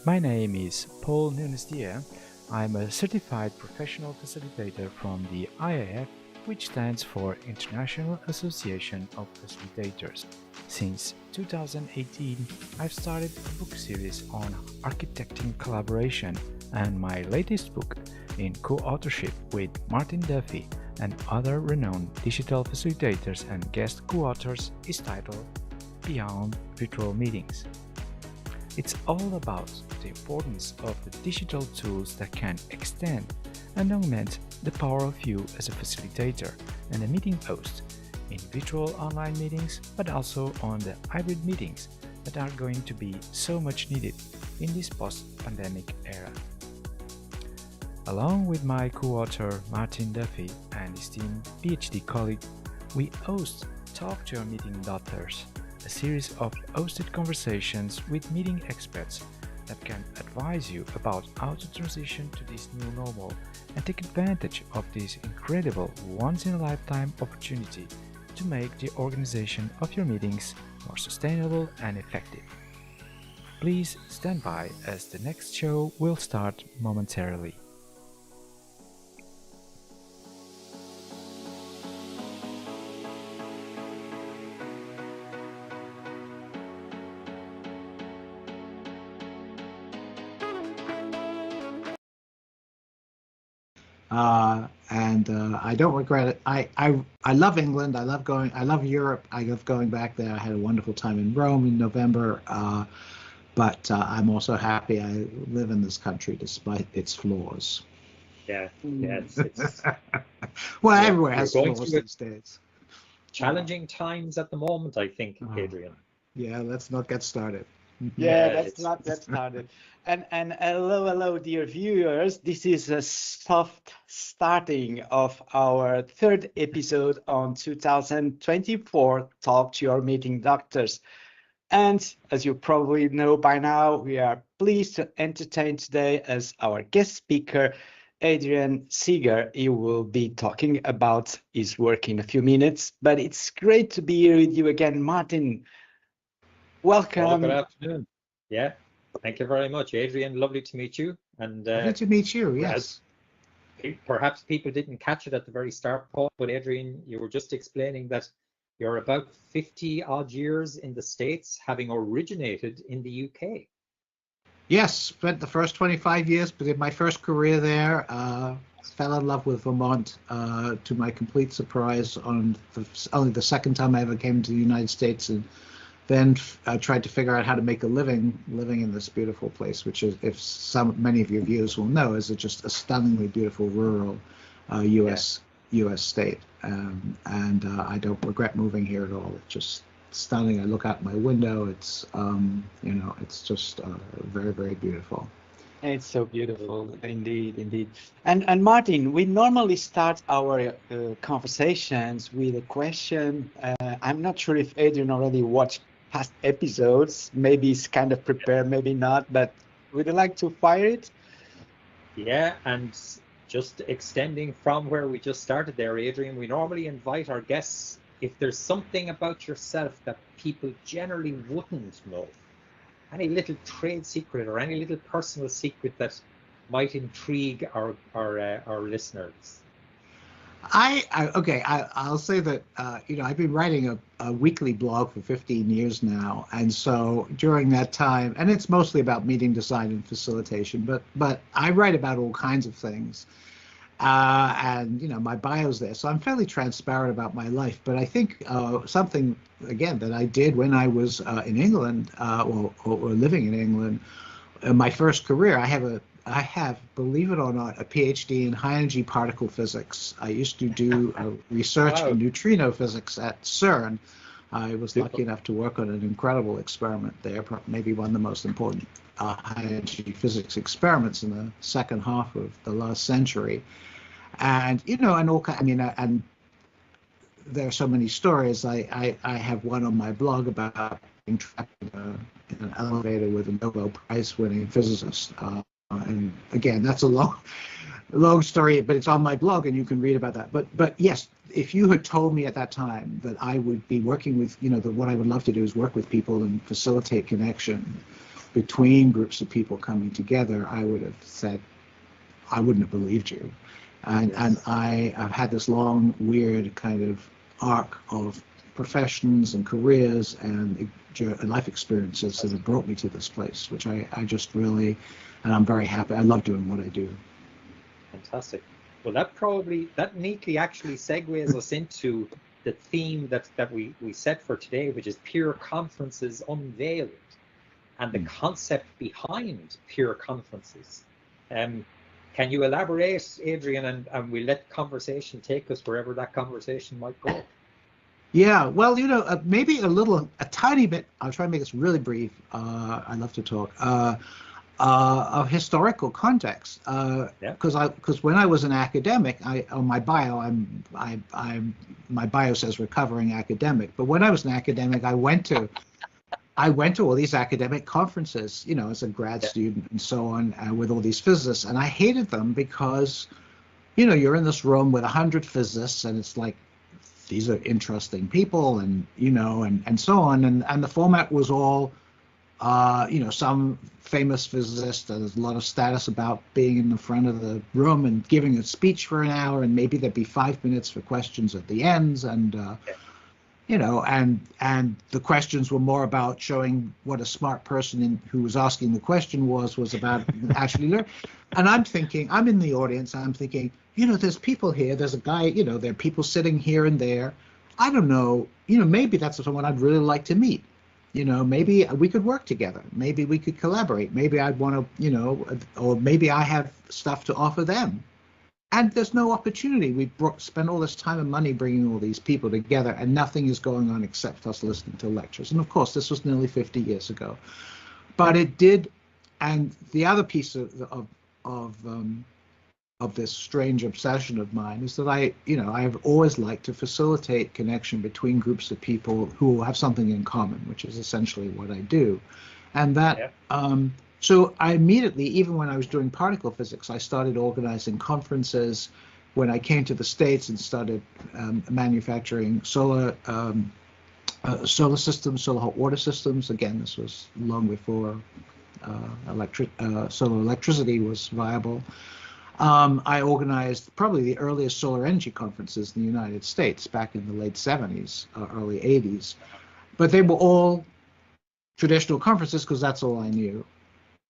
My name is Paul Nunesdea. I'm a certified professional facilitator from the IAF, which stands for International Association of Facilitators. Since 2018, I've started a book series on architecting collaboration, and my latest book, in co-authorship with Martin Duffy and other renowned digital facilitators and guest co-authors, is titled Beyond Virtual Meetings. It's all about the importance of the digital tools that can extend and augment the power of you as a facilitator and a meeting host in virtual online meetings, but also on the hybrid meetings that are going to be so much needed in this post-pandemic era. Along with my co-author Martin Duffy and esteemed PhD colleague, we host Talk to Your Meeting Doctors, a series of hosted conversations with meeting experts that can advise you about how to transition to this new normal and take advantage of this incredible once-in-a-lifetime opportunity to make the organization of your meetings more sustainable and effective. Please stand by as the next show will start momentarily. I don't regret it. I love England. I love Europe. I love going back there. I had a wonderful time in Rome in November. But I'm also happy I live in this country despite its flaws. Yeah, it's well, yeah, everywhere you're has going flaws through these days. challenging times at the moment, I think, Adrian. Yeah, let's not get started. Yeah, Yeah, let's not get started. And hello, dear viewers. This is a soft starting of our third episode on 2024 Talk to Your Meeting Doctors. And as you probably know by now, we are pleased to entertain today as our guest speaker, Adrian Segar. He will be talking about his work in a few minutes. But it's great to be here with you again, Martin. Welcome. Well, good afternoon. Yeah, thank you very much, Adrian. Lovely to meet you. And Lovely to meet you. Yes. Perhaps people didn't catch it at the very start, Paul, but Adrian, you were just explaining that you're about 50 odd years in the States, having originated in the UK. Yes, spent the first 25 years, but in my first career there, fell in love with Vermont to my complete surprise on only the second time I ever came to the United States, and then tried to figure out how to make a living in this beautiful place, which is, if many of your viewers will know, is just a stunningly beautiful rural U.S. state. And I don't regret moving here at all. It's just stunning. I look out my window. It's it's just very, very beautiful. It's so beautiful, indeed. And Martin, we normally start our conversations with a question. I'm not sure if Adrian already watched past episodes. Maybe he's kind of prepared, maybe not. But would you like to fire it? Yeah, and just extending from where we just started there, Adrian, we normally invite our guests, if there's something about yourself that people generally wouldn't know, any little trade secret or any little personal secret that might intrigue our listeners. I'll say that I've been writing a weekly blog for 15 years now, and so during that time, and it's mostly about meeting design and facilitation, but I write about all kinds of things, and my bio's there, so I'm fairly transparent about my life. But I think something again that I did when I was in England, or living in England, in my first career, I have, believe it or not, a PhD in high energy particle physics. I used to do research in neutrino physics at CERN. I was lucky enough to work on an incredible experiment there, maybe one of the most important high energy physics experiments in the second half of the last century. And and there are so many stories. I have one on my blog about being trapped in an elevator with a Nobel Prize winning physicist. And again, that's a long story, but it's on my blog and you can read about that. But yes, if you had told me at that time that I would be working with, what I would love to do is work with people and facilitate connection, between groups of people coming together, I would have said, I wouldn't have believed you. And I've had this long, weird kind of arc of professions and careers and life experiences that have brought me to this place, which I just really, and I'm very happy. I love doing what I do. Fantastic. Well, that neatly actually segues us into the theme that we set for today, which is Peer Conferences Unveiled, and the concept behind peer conferences. Can you elaborate, Adrian, and we'll let conversation take us wherever that conversation might go? Yeah, well, maybe a tiny bit, I'll try and make this really brief. I love to talk. Of historical context, because when I was an academic, on my bio, my bio says recovering academic. But when I was an academic, I went to all these academic conferences, as a grad student and so on, with all these physicists, and I hated them because, you're in this room with 100 physicists, and it's like, these are interesting people, and and so on, and the format was all, some famous physicist, there's a lot of status about being in the front of the room and giving a speech for an hour, and maybe there'd be 5 minutes for questions at the ends, and and the questions were more about showing what a smart person who was asking the question was about actually learn. And I'm thinking, I'm in the audience, I'm thinking, there's people here, there's a guy, there are people sitting here and there. I don't know, maybe that's someone I'd really like to meet. Maybe we could work together. Maybe we could collaborate. Maybe I'd want to, or maybe I have stuff to offer them. And there's no opportunity. We spent all this time and money bringing all these people together, and nothing is going on except us listening to lectures. And of course, this was nearly 50 years ago. But it did, and the other piece of this strange obsession of mine is that I've always liked to facilitate connection between groups of people who have something in common, which is essentially what I do. And that, so I immediately, even when I was doing particle physics, I started organizing conferences. When I came to the States and started manufacturing solar systems, solar hot water systems, again, this was long before solar electricity was viable. I organized probably the earliest solar energy conferences in the United States back in the late 70s, early 80s. But they were all traditional conferences because that's all I knew.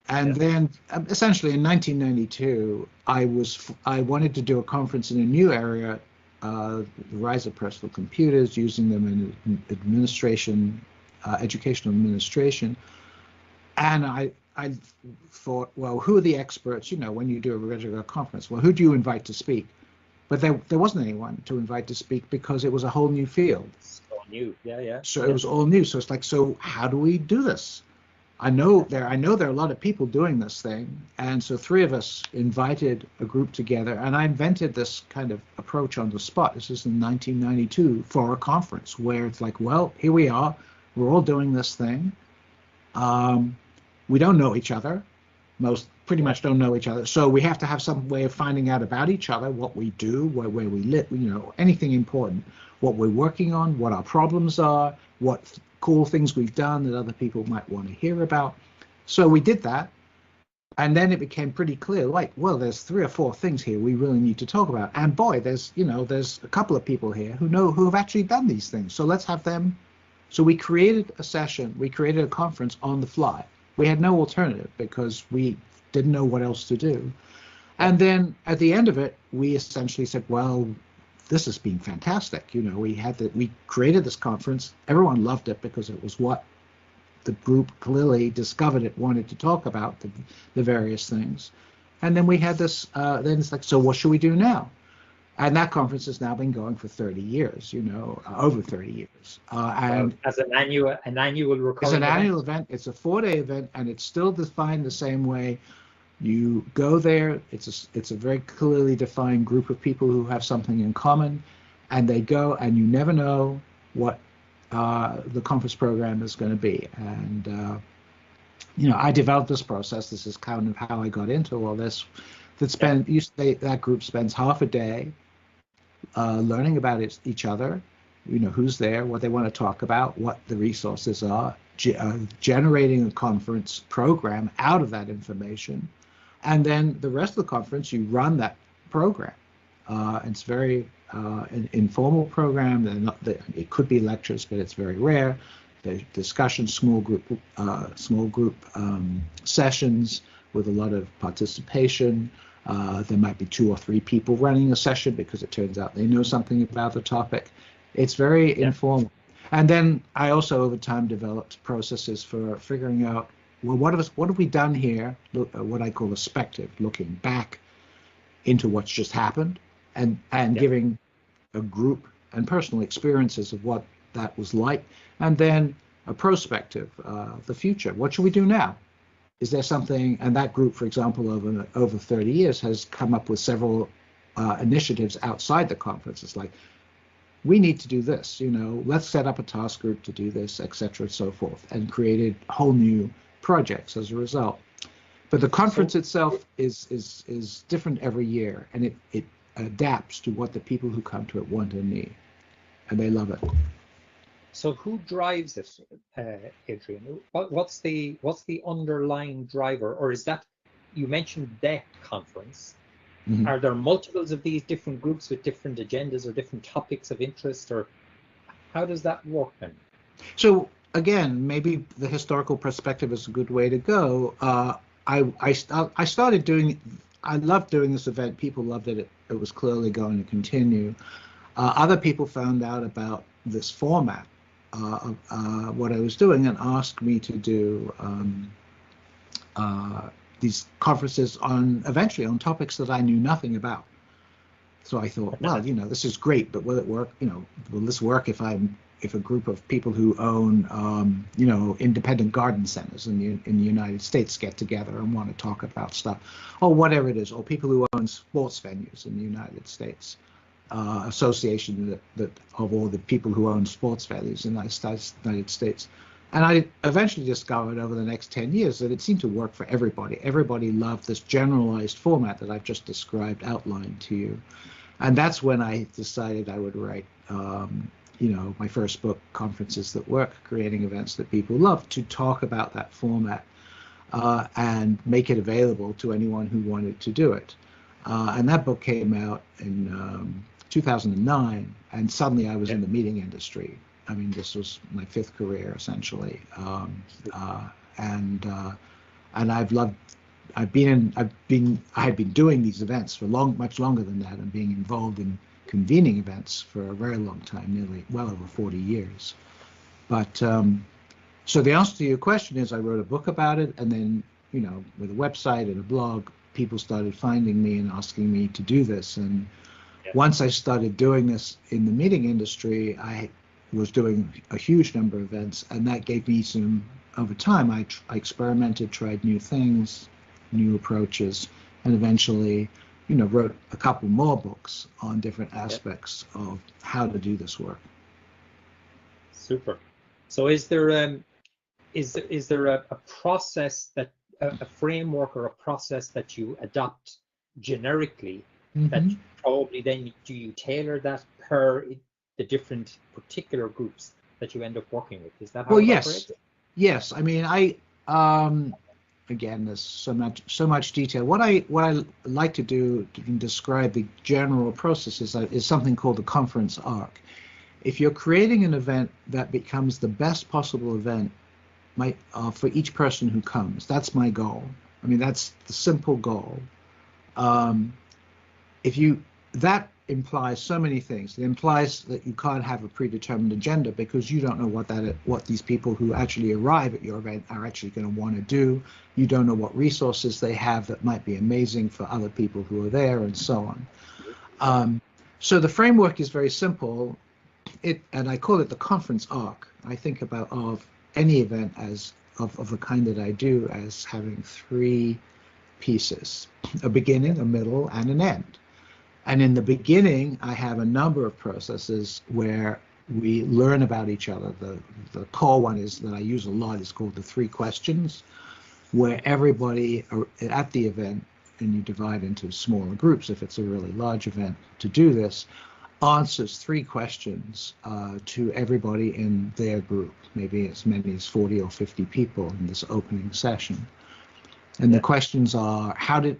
And then essentially in 1992, I wanted to do a conference in a new area, the rise of personal computers, using them in administration, educational administration. And I thought, well, who are the experts, when you do a regular conference? Well, who do you invite to speak? But there wasn't anyone to invite to speak because it was a whole new field. It's all new, yeah. So it was all new. So it's like, so how do we do this? I know there are a lot of people doing this thing. And so 3 of us invited a group together, and I invented this kind of approach on the spot. This is in 1992 for a conference where it's like, well, here we are. We're all doing this thing. We don't know each other. Most pretty much don't know each other. So we have to have some way of finding out about each other, what we do, where we live, anything important, what we're working on, what our problems are, what cool things we've done that other people might want to hear about. So we did that. And then it became pretty clear, like, well, there's 3 or 4 things here we really need to talk about. And boy, there's a couple of people here who have actually done these things. So let's have them. So we created a session, we created a conference on the fly. We had no alternative because we didn't know what else to do. And then at the end of it, we essentially said, well, this has been fantastic. We created this conference. Everyone loved it because it was what the group clearly discovered it wanted to talk about, the various things. And then we had this, then it's like, so what should we do now? And that conference has now been going for 30 years, over 30 years. And as an annual recurring it's an annual event. It's a 4-day event, and it's still defined the same way. You go there. It's a very clearly defined group of people who have something in common, and they go, and you never know what the conference program is going to be. And I developed this process. This is kind of how I got into all this. That group spends half a day learning about each other, who's there, what they want to talk about, what the resources are, generating a conference program out of that information. And then the rest of the conference, you run that program. It's very an informal program. It could be lectures, but it's very rare. The discussion, small group sessions with a lot of participation. There might be 2 or 3 people running a session because it turns out they know something about the topic. It's very informal. And then I also, over time, developed processes for figuring out, well, what have we done here? What I call a perspective, looking back into what's just happened, and giving a group and personal experiences of what that was like, and then a prospective, the future. What should we do now? Is there something? And that group, for example, over 30 years, has come up with several initiatives outside the conference. It's like, we need to do this, let's set up a task group to do this, etc., and so forth, and created whole new projects as a result. But the conference itself is different every year, and it adapts to what the people who come to it want and need, and they love it. So who drives it, Adrian? What's the underlying driver, or is that, you mentioned the conference? Mm-hmm. Are there multiples of these different groups with different agendas or different topics of interest, or how does that work then? So again, maybe the historical perspective is a good way to go. I started doing. I loved doing this event. People loved it. It was clearly going to continue. Other people found out about this format of what I was doing and asked me to do these conferences eventually on topics that I knew nothing about. So I thought, well, this is great, but will it work? Will this work if a group of people who own, independent garden centers in the United States get together and want to talk about stuff, or whatever it is, or people who own sports venues in the United States, association that of all the people who own sports venues in the United States. And I eventually discovered over the next 10 years that it seemed to work for everybody. Everybody loved this generalized format that I've just described, outlined to you. And that's when I decided I would write, my first book, Conferences That Work, Creating Events That People Love, to talk about that format and make it available to anyone who wanted to do it. And that book came out in 2009, and suddenly I was in the meeting industry. I mean, this was my 5th career essentially, and I had been doing these events for much longer than that, and being involved in convening events for a very long time, well over 40 years. But so the answer to your question is, I wrote a book about it, and then with a website and a blog, people started finding me and asking me to do this. And once I started doing this in the meeting industry, I was doing a huge number of events, and that gave me over time, I experimented, tried new things, new approaches, and eventually, wrote a couple more books on different aspects of how to do this work. Super. So is there a process that, a framework or a process that you adopt generically, that probably then do you tailor that per the different particular groups that you end up working with? Is that how it operates? Yes. I mean, again, there's so much detail. What I like to do to describe the general process is something called the conference arc. If you're creating an event that becomes the best possible event for each person who comes, that's my goal. I mean, that's the simple goal. That implies so many things. It implies that you can't have a predetermined agenda, because you don't know what these people who actually arrive at your event are actually going to want to do. You don't know what resources they have that might be amazing for other people who are there, and so on. So the framework is very simple, and I call it the conference arc. I think of any event of the kind that I do as having 3 pieces: a beginning, a middle, and an end. And in the beginning, I have a number of processes where we learn about each other. The core one is that I use a lot is called the 3 questions, where everybody at the event, and you divide into smaller groups if it's a really large event to do this, answers 3 questions to everybody in their group, maybe as many as 40 or 50 people in this opening session. And the questions are,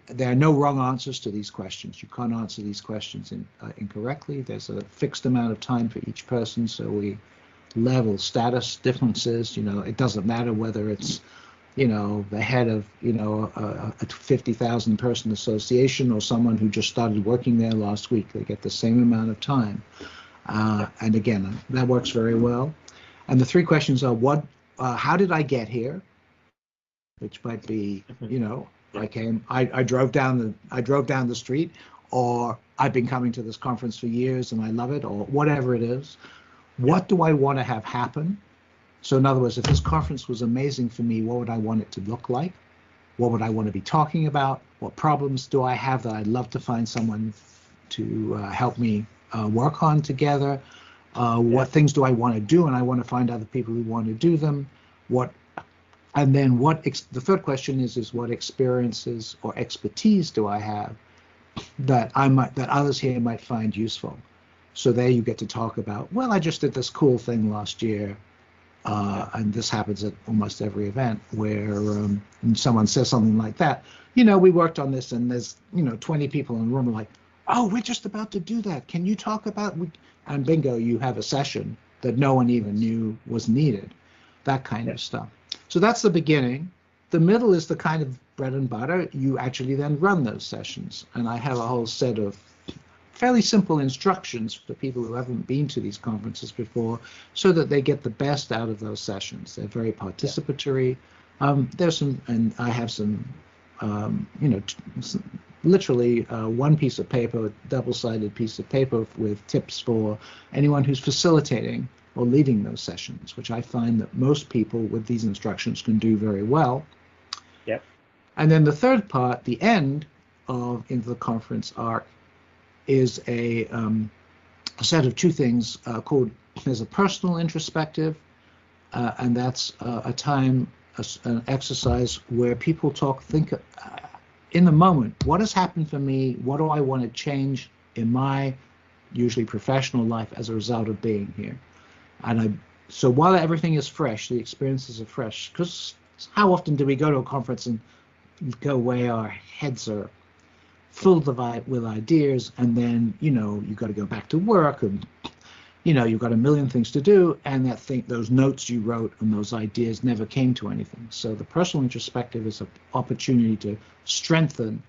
there are no wrong answers to these questions. You can't answer these questions incorrectly. There's a fixed amount of time for each person, so we level status differences. It doesn't matter whether it's, the head of, a 50,000 person association or someone who just started working there last week. They get the same amount of time. And again, that works very well. And the 3 questions are, how did I get here? Which might be, I drove down the street, or I've been coming to this conference for years and I love it, or whatever it is. What do I want to have happen? So in other words, if this conference was amazing for me, what would I want it to look like? What would I want to be talking about? What problems do I have that I'd love to find someone to help me work on together? What things do I want to do? And I want to find other people who want to do them. And then the third question is what experiences or expertise do I have that others here might find useful? So there you get to talk about, well, I just did this cool thing last year, and this happens at almost every event where someone says something like that. We worked on this, and there's 20 people in the room are like, oh, we're just about to do that. Can you talk about? And bingo, you have a session that no one even knew was needed. That kind of stuff. So that's the beginning. The middle is the kind of bread and butter. You actually then run those sessions. And I have a whole set of fairly simple instructions for people who haven't been to these conferences before so that they get the best out of those sessions. They're very participatory. There's some, and I have some, literally one piece of paper, double-sided piece of paper with tips for anyone who's facilitating or leading those sessions, which I find that most people with these instructions can do very well. Yep. And then the third part, the end of Into the Conference arc, is a set of 2 things called, there's a personal introspective, and that's a time, an exercise where people think in the moment, what has happened for me? What do I want to change in my usually professional life as a result of being here? And so while everything is fresh, the experiences are fresh, because how often do we go to a conference and go away, our heads are filled with ideas, and then, you've got to go back to work, and, you've got a million things to do, and those notes you wrote and those ideas never came to anything. So the personal introspective is an opportunity to strengthen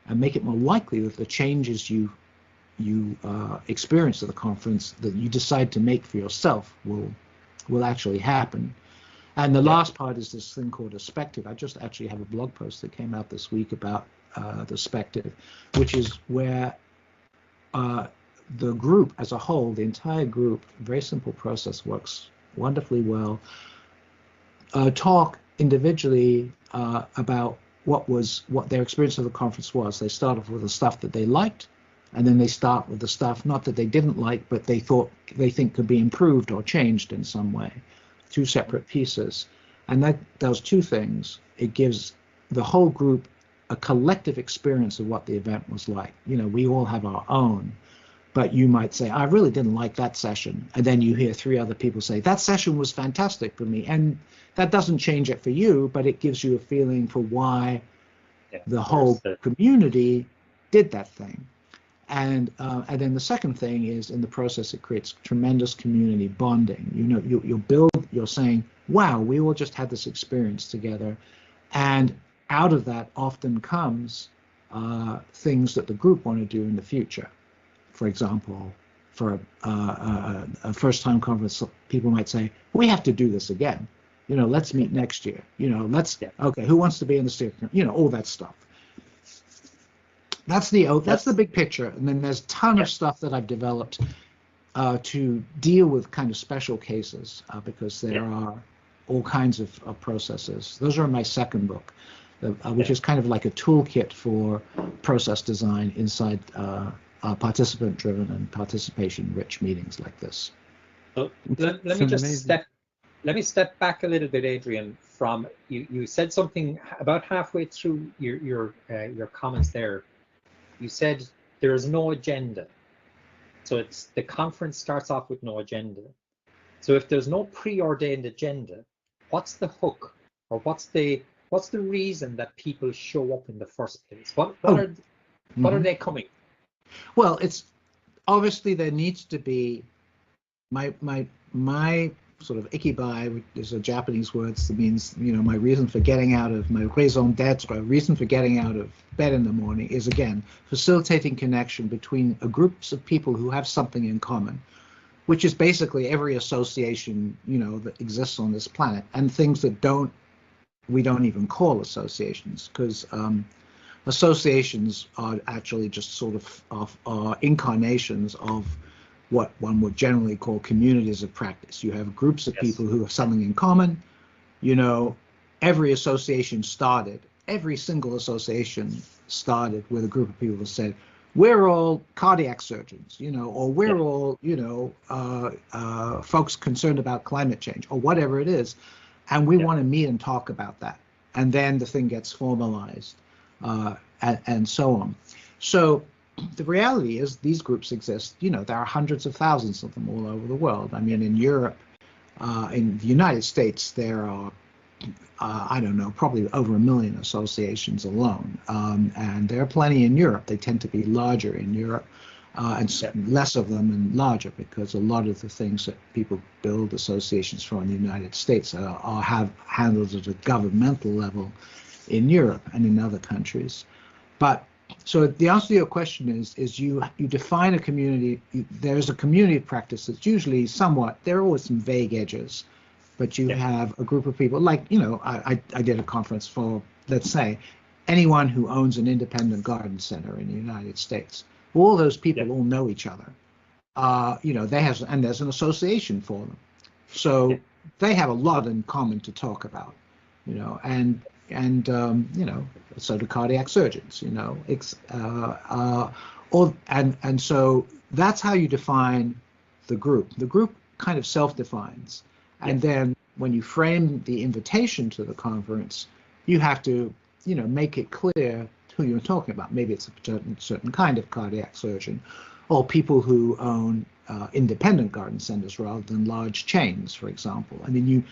and make it more likely that the changes you experience at the conference that you decide to make for yourself will actually happen. And the last part is this thing called perspective. I just actually have a blog post that came out this week about the perspective, which is where the group as a whole, the entire group, very simple process, works wonderfully well, talk individually about what their experience of the conference was. They start off with the stuff that they liked, and then they start with the stuff not that they didn't like, but they think could be improved or changed in some way. 2 separate pieces. And that does 2 things. It gives the whole group a collective experience of what the event was like. We all have our own, but you might say, I really didn't like that session. And then you hear 3 other people say, that session was fantastic for me. And that doesn't change it for you, but it gives you a feeling for why the whole community did that thing. And then the second thing is, in the process, it creates tremendous community bonding. You're saying, wow, we all just had this experience together. And out of that often comes things that the group want to do in the future. For example, for a first-time conference, people might say, we have to do this again. Let's meet next year. Okay, who wants to be in the steering? All that stuff. That's the big picture. And then there's a ton of stuff that I've developed to deal with kind of special cases because there are all kinds of processes. Those are in my second book, which is kind of like a toolkit for process design inside participant-driven and participation-rich meetings like this. So let me step back a little bit, Adrian. From you said something about halfway through your comments there. You said there is no agenda. So it's the conference starts off with no agenda. So if there's no preordained agenda, what's the hook, or what's the reason that people show up in the first place? What are they coming? Well, it's obviously there needs to be my sort of ikigai, which is a Japanese word that means, my reason for getting out of my raison d'etre, reason for getting out of bed in the morning is, again, facilitating connection between groups of people who have something in common, which is basically every association, that exists on this planet, and things that we don't even call associations, because associations are actually just sort of incarnations of what one would generally call communities of practice. You have groups of people who have something in common. Every single association started with a group of people who said, we're all cardiac surgeons, or we're all, folks concerned about climate change, or whatever it is, and we want to meet and talk about that. And then the thing gets formalized, and so on. So the reality is these groups exist. There are hundreds of thousands of them all over the world. I mean, in Europe, in the United States, there are, I don't know, probably over 1 million associations alone. And there are plenty in Europe. They tend to be larger in Europe, and less of them and larger, because a lot of the things that people build associations for in the United States have handled at a governmental level in Europe and in other countries. But so the answer to your question is you define a community. There's a community of practice that's usually there are always some vague edges, but you have a group of people, like, I did a conference for, let's say, anyone who owns an independent garden center in the United States. All those people all know each other. And there's an association for them. So they have a lot in common to talk about, and so do cardiac surgeons, and so that's how you define the group. The group kind of self-defines. And then when you frame the invitation to the conference, you have to, make it clear who you're talking about. Maybe it's a certain kind of cardiac surgeon, or people who own independent garden centers rather than large chains, for example. I mean,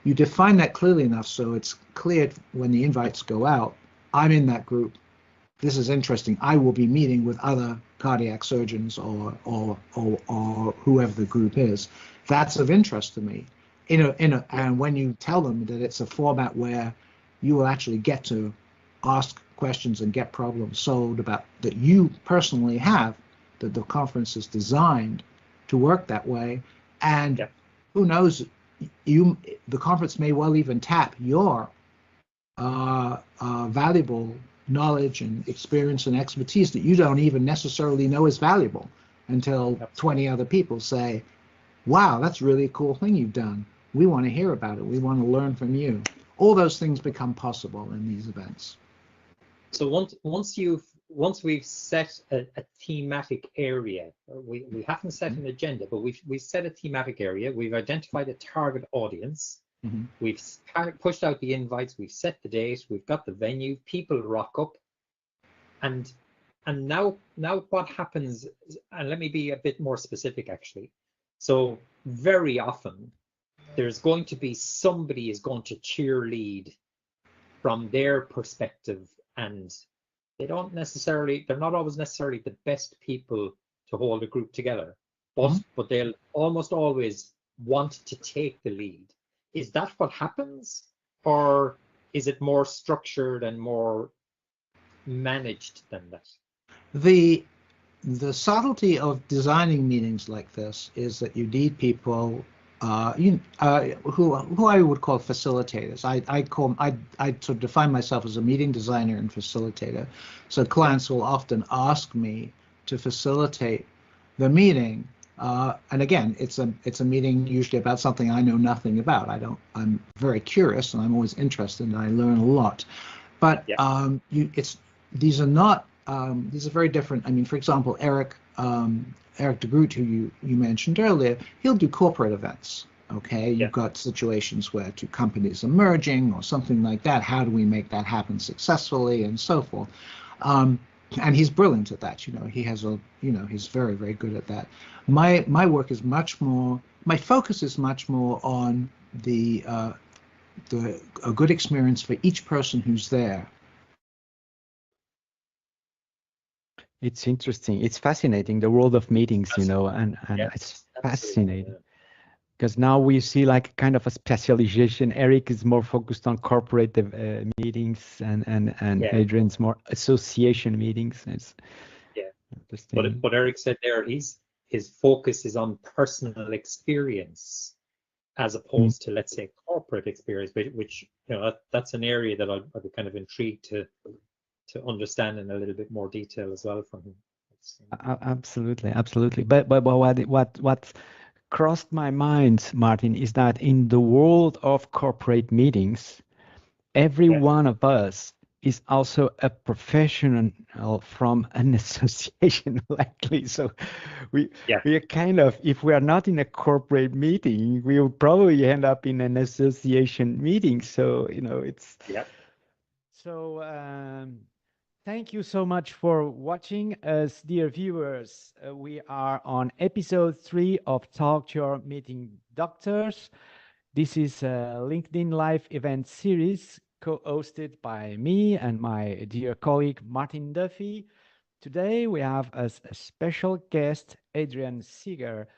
you define that clearly enough so it's clear when the invites go out, I'm in that group. This is interesting. I will be meeting with other cardiac surgeons or whoever the group is. That's of interest to me. And when you tell them that it's a format where you will actually get to ask questions and get problems solved about that you personally have, that the conference is designed to work that way, and who knows, the conference may well even tap your valuable knowledge and experience and expertise that you don't even necessarily know is valuable until 20 other people say, wow, that's really a cool thing you've done. We want to hear about it. We want to learn from you. All those things become possible in these events. So once we've set a thematic area, we haven't set an agenda, but we've set a thematic area. We've identified a target audience. We've pushed out the invites. We've set the date. We've got the venue. People rock up, and now what happens? And let me be a bit more specific, actually. So very often there's going to be somebody is going to cheerlead from their perspective, and they're not always necessarily the best people to hold a group together, but they'll almost always want to take the lead. Is that what happens, or is it more structured and more managed than that? The subtlety of designing meetings like this is that you need people who I would call facilitators. I sort of define myself as a meeting designer and facilitator. So clients will often ask me to facilitate the meeting. And again, it's a meeting usually about something I know nothing about. I'm very curious and I'm always interested and I learn a lot. But these are very different. I mean, for example, Eric de Groot, who you mentioned earlier, he'll do corporate events. Okay, you've got situations where two companies are merging or something like that. How do we make that happen successfully and so forth? and he's brilliant at that. He has he's very, very good at that. My work is much more. My focus is much more on a good experience for each person who's there. It's interesting. It's fascinating, the world of meetings, and Yeah, it's absolutely. fascinating because now we see like kind of a specialization. Eric is more focused on corporate meetings, and Yeah, Adrian's more association meetings. It's yeah. interesting. But Eric said there, his focus is on personal experience as Mm. opposed to, let's say, corporate experience, which that's an area that I'd be kind of intrigued to understand in a little bit more detail as well from him. Absolutely, absolutely. But what crossed my mind, Martin, is that in the world of corporate meetings, every Yeah, one of us is also a professional from an association, likely. So we yeah, we are kind of, if we are not in a corporate meeting, we will probably end up in an association meeting. So it's yeah. so. Thank you so much for watching us, dear viewers. We are on episode 3 of Talk to Your Meeting Doctors. This is a LinkedIn Live event series co-hosted by me and my dear colleague Martin Duffy. Today we have as a special guest Adrian Segar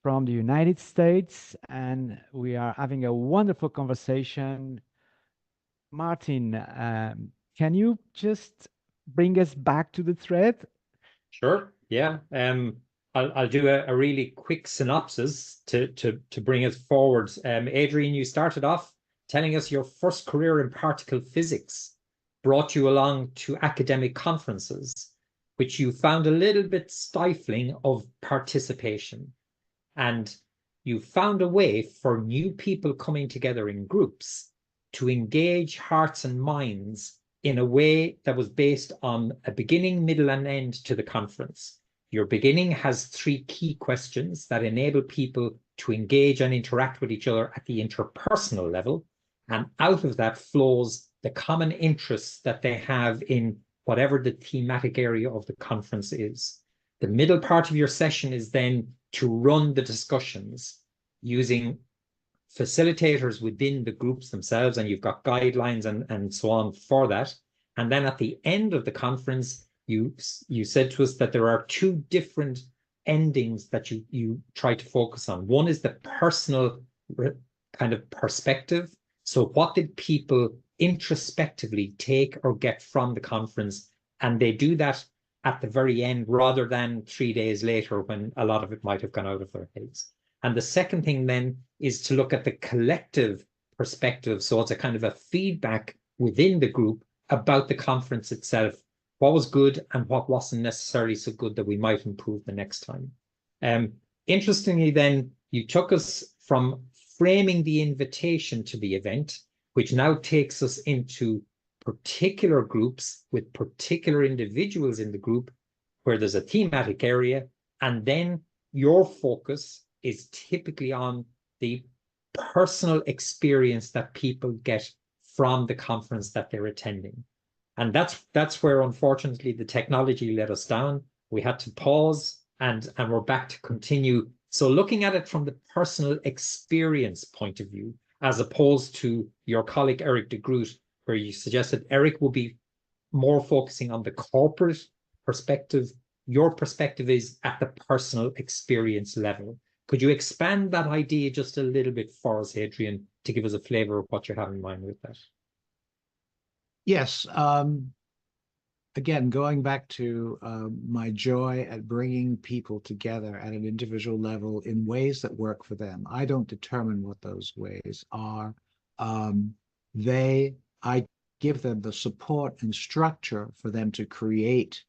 from the United States, and we are having a wonderful conversation. Martin, can you just bring us back to the thread? Sure. Yeah. I'll do a really quick synopsis to bring us forward. Adrian, you started off telling us your first career in particle physics brought you along to academic conferences, which you found a little bit stifling of participation. And you found a way for new people coming together in groups to engage hearts and minds in a way that was based on a beginning, middle, and end to the conference. Your beginning has 3 key questions that enable people to engage and interact with each other at the interpersonal level. And out of that flows the common interests that they have in whatever the thematic area of the conference is. The middle part of your session is then to run the discussions using facilitators within the groups themselves, and you've got guidelines and so on for that. And then at the end of the conference, you said to us that there are 2 different endings that you try to focus on. One is the personal kind of perspective. So what did people introspectively take or get from the conference? And they do that at the very end rather than 3 days later when a lot of it might have gone out of their heads. And the second thing then is to look at the collective perspective. So it's a kind of a feedback within the group about the conference itself. What was good and what wasn't necessarily so good that we might improve the next time. Interestingly, then, you took us from framing the invitation to the event, which now takes us into particular groups with particular individuals in the group where there's a thematic area, and then your focus is typically on the personal experience that people get from the conference that they're attending. And that's where, unfortunately, the technology let us down. We had to pause, and we're back to continue. So looking at it from the personal experience point of view, as opposed to your colleague Eric de Groot, where you suggested Eric will be more focusing on the corporate perspective. Your perspective is at the personal experience level. Could you expand that idea just a little bit for us, Adrian, to give us a flavor of what you have in mind with that? Yes. Again, going back to my joy at bringing people together at an individual level in ways that work for them. I don't determine what those ways are. I give them the support and structure for them to create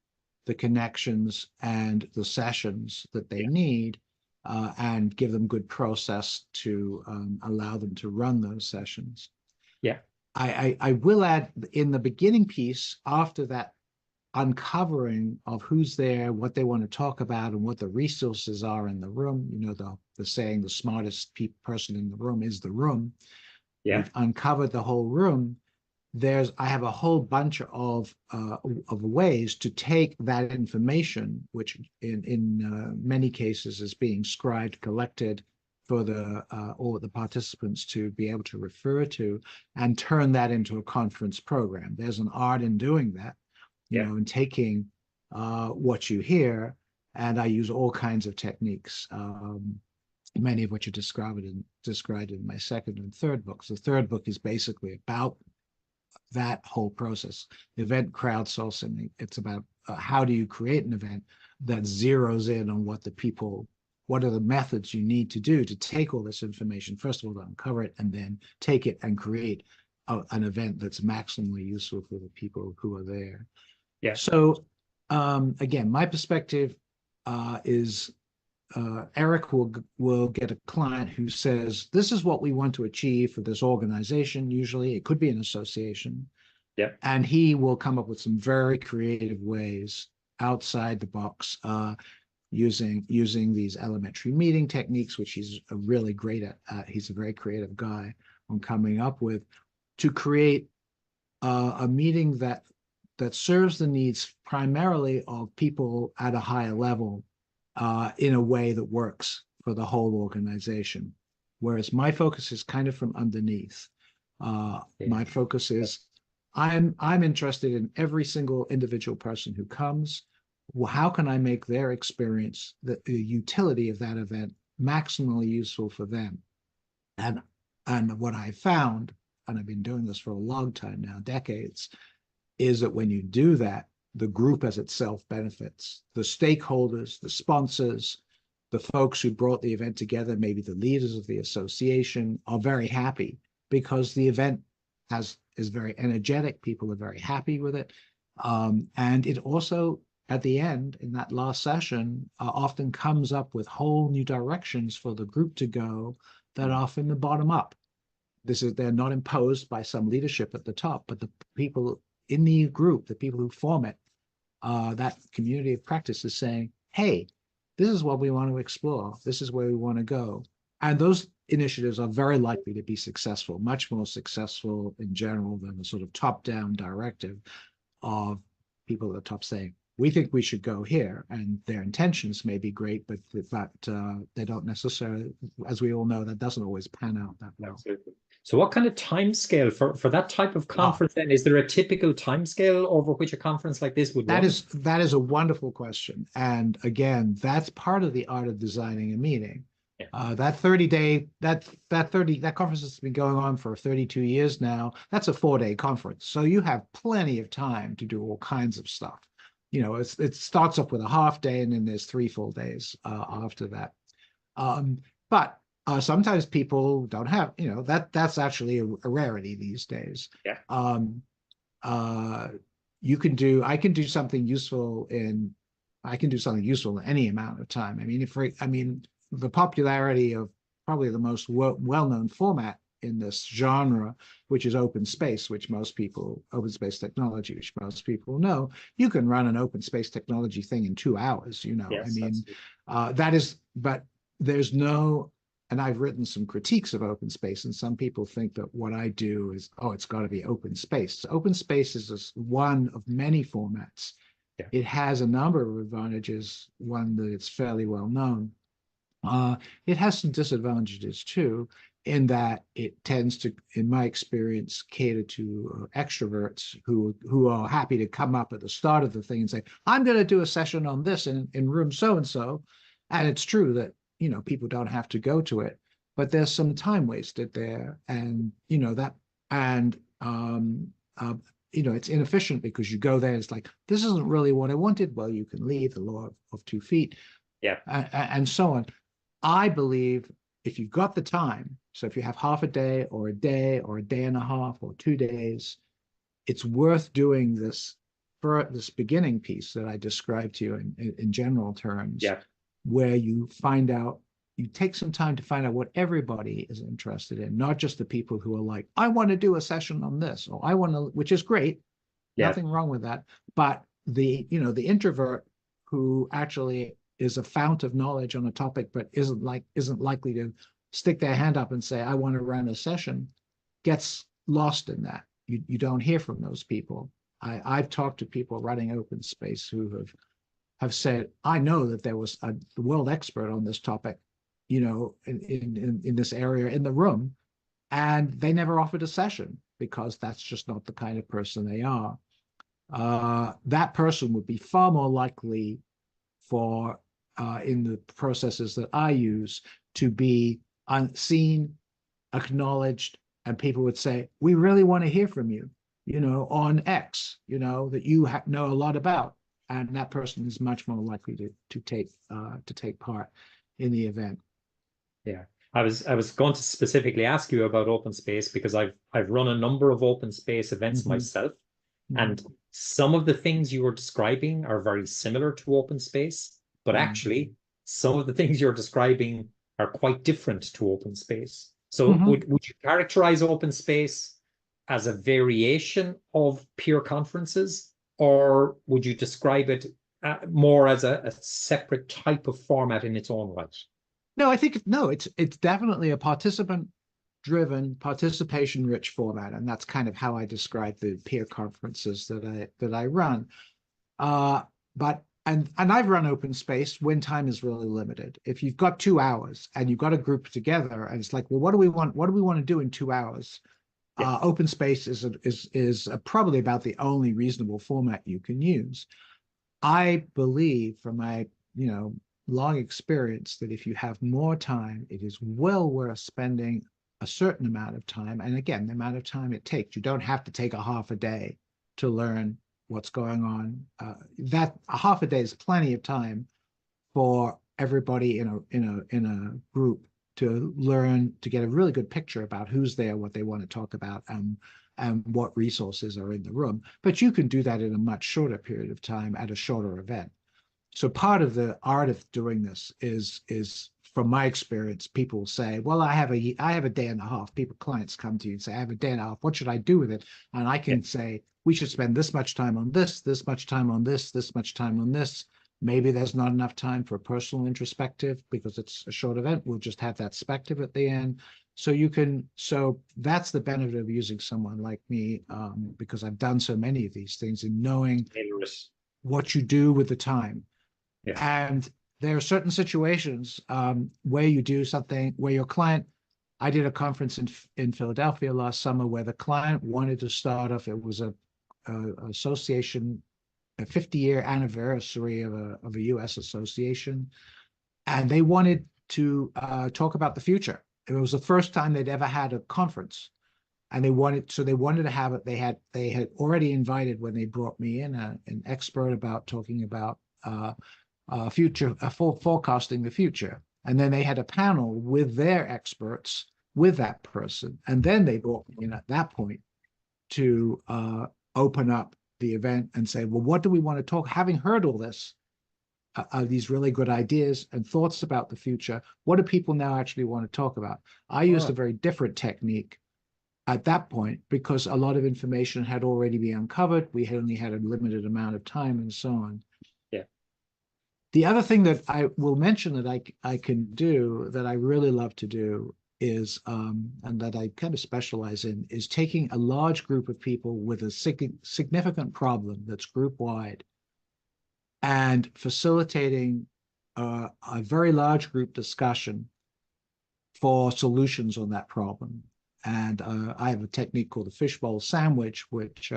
the connections and the sessions that they need, and give them good process to allow them to run those sessions. Yeah. I will add in the beginning piece, after that uncovering of who's there, what they want to talk about, and what the resources are in the room. The saying, the smartest person in the room is the room. Yeah. We've uncovered the whole room. I have a whole bunch of ways to take that information, which in many cases is being scribed, collected for all the participants to be able to refer to, and turn that into a conference program. There's an art in doing that, in taking what you hear, and I use all kinds of techniques. Many of which are described in my second and third books. The third book is basically about that whole process, event crowdsourcing. It's about how do you create an event that zeroes in on what are the methods you need to do to take all this information, first of all, to uncover it, and then take it and create an event that's maximally useful for the people who are there. Yeah. So again, my perspective is Eric will get a client who says, this is what we want to achieve for this organization. Usually it could be an association. Yeah. And he will come up with some very creative ways outside the box, using these elementary meeting techniques, which he's really great at. He's a very creative guy on coming up with, to create a meeting that serves the needs primarily of people at a higher level, in a way that works for the whole organization. Whereas my focus is kind of from underneath. My focus is I'm interested in every single individual person who comes. Well, how can I make their experience, the utility of that event, maximally useful for them? And what I found, and I've been doing this for a long time now, decades, is that when you do that, the group as itself benefits. The stakeholders, the sponsors, the folks who brought the event together, maybe the leaders of the association, are very happy because the event is very energetic. People are very happy with it. And it also, at the end, in that last session, often comes up with whole new directions for the group to go that are from the bottom up. They're not imposed by some leadership at the top, but the people in the group, the people who form it, that community of practice is saying, hey, this is what we want to explore. This is where we want to go. And those initiatives are very likely to be successful, much more successful in general than the sort of top-down directive of people at the top saying, we think we should go here. And their intentions may be great, but they don't necessarily, as we all know, that doesn't always pan out that well. Absolutely. So what kind of time scale for that type of conference then? Is there a typical time scale over which a conference like this would run? That is a wonderful question. And again, that's part of the art of designing a meeting. Yeah. That conference has been going on for 32 years now. That's a 4-day conference. So you have plenty of time to do all kinds of stuff. It starts up with a half day and then there's 3 full days after that. But sometimes people don't have, that's actually a rarity these days. Yeah. I can do something useful in any amount of time. I mean, the popularity of probably the most well-known format in this genre, which is open space technology, which most people know, you can run an open space technology thing in 2 hours, Yes, but there's no, and I've written some critiques of open space, and some people think that what I do is, it's got to be open space. So open space is just one of many formats. Yeah. It has a number of advantages, one that it's fairly well known. It has some disadvantages too, in that it tends to, in my experience, cater to extroverts who are happy to come up at the start of the thing and say, I'm going to do a session on this in room so-and-so. And it's true that, people don't have to go to it, but there's some time wasted there. And, it's inefficient because you go there, it's like, this isn't really what I wanted. Well, you can leave, the law of 2 feet. Yeah. And so on. I believe if you've got the time, so if you have half a day or a day and a half or 2 days, it's worth doing this for this beginning piece that I described to you in general terms, where you take some time to find out what everybody is interested in, not just the people who are like, I want to do a session on this, or I want to, which is great, nothing wrong with that. But the introvert who actually is a fount of knowledge on a topic, but isn't likely to stick their hand up and say, I want to run a session, gets lost in that. you don't hear from those people. I've talked to people running open space who have said, I know that there was a world expert on this topic, you know, in this area in the room, and they never offered a session because that's just not the kind of person they are. That person would be far more likely for in the processes that I use to be unseen, acknowledged, and people would say, we really want to hear from you, you know, on X, you know, that you know a lot about. And that person is much more likely to take part in the event. Yeah. I was going to specifically ask you about open space because I've run a number of open space events myself. And some of the things you were describing are very similar to open space, but actually some of the things you're describing are quite different to open space. So would you characterize open space as a variation of peer conferences, or would you describe it more as a separate type of format in its own right? No, I think it's definitely a participant-driven, participation-rich format, and that's kind of how I describe the peer conferences that I run. But I've run open space when time is really limited. If you've got 2 hours and you've got a group together, and it's like, well, what do we want? What do we want to do in 2 hours? Yeah. Open space is probably about the only reasonable format you can use. I believe, from my long experience, that if you have more time, it is well worth spending a certain amount of time. And again, the amount of time it takes. You don't have to take a half a day to learn what's going on. That a half a day is plenty of time for everybody in a group to learn, to get a really good picture about who's there, what they want to talk about, and what resources are in the room. But you can do that in a much shorter period of time at a shorter event. So part of the art of doing this is from my experience, people will say, well, I have a day and a half. Clients come to you and say, I have a day and a half. What should I do with it? And I can say, we should spend this much time on this much time on this much time on this. Maybe there's not enough time for a personal introspective because it's a short event. We'll just have that spective at the end. So that's the benefit of using someone like me, because I've done so many of these things, and knowing what you do with the time. Yeah. And there are certain situations where you do something where your client, I did a conference in Philadelphia last summer where the client wanted to start off, it was a association, a 50-year anniversary of a US association. And they wanted to talk about the future. It was the first time they'd ever had a conference. And they wanted to have it. They had already invited, when they brought me in, an expert about talking about forecasting the future. And then they had a panel with their experts with that person. And then they brought me in at that point to open up the event and say, well, what do we want to talk? Having heard all this, these really good ideas and thoughts about the future, what do people now actually want to talk about? I used a very different technique at that point because a lot of information had already been uncovered. We had only had a limited amount of time and so on. Yeah. The other thing that I will mention that I can do, that I really love to do, is, and that I kind of specialize in, is taking a large group of people with a significant problem that's group-wide and facilitating a very large group discussion for solutions on that problem. And I have a technique called the fishbowl sandwich, which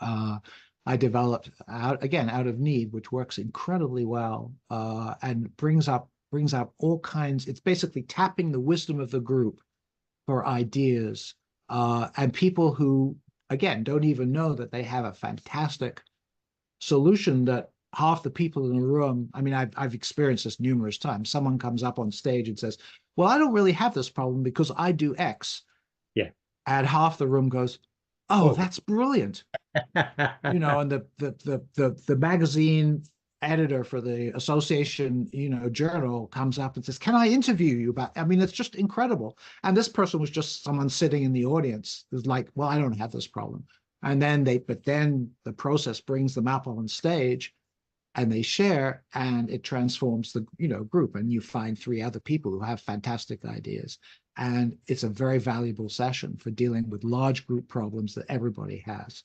I developed out of need, which works incredibly well and brings up all kinds. It's basically tapping the wisdom of the group for ideas, and people who, again, don't even know that they have a fantastic solution that half the people in the room, I mean, I've experienced this numerous times. Someone comes up on stage and says, well, I don't really have this problem because I do X. Yeah. And half the room goes, oh, that's brilliant. And the magazine editor for the association, journal comes up and says, can I interview you about, I mean, it's just incredible. And this person was just someone sitting in the audience who's like, well, I don't have this problem. And then the process brings them up on stage and they share, and it transforms the, group, and you find 3 other people who have fantastic ideas. And it's a very valuable session for dealing with large group problems that everybody has.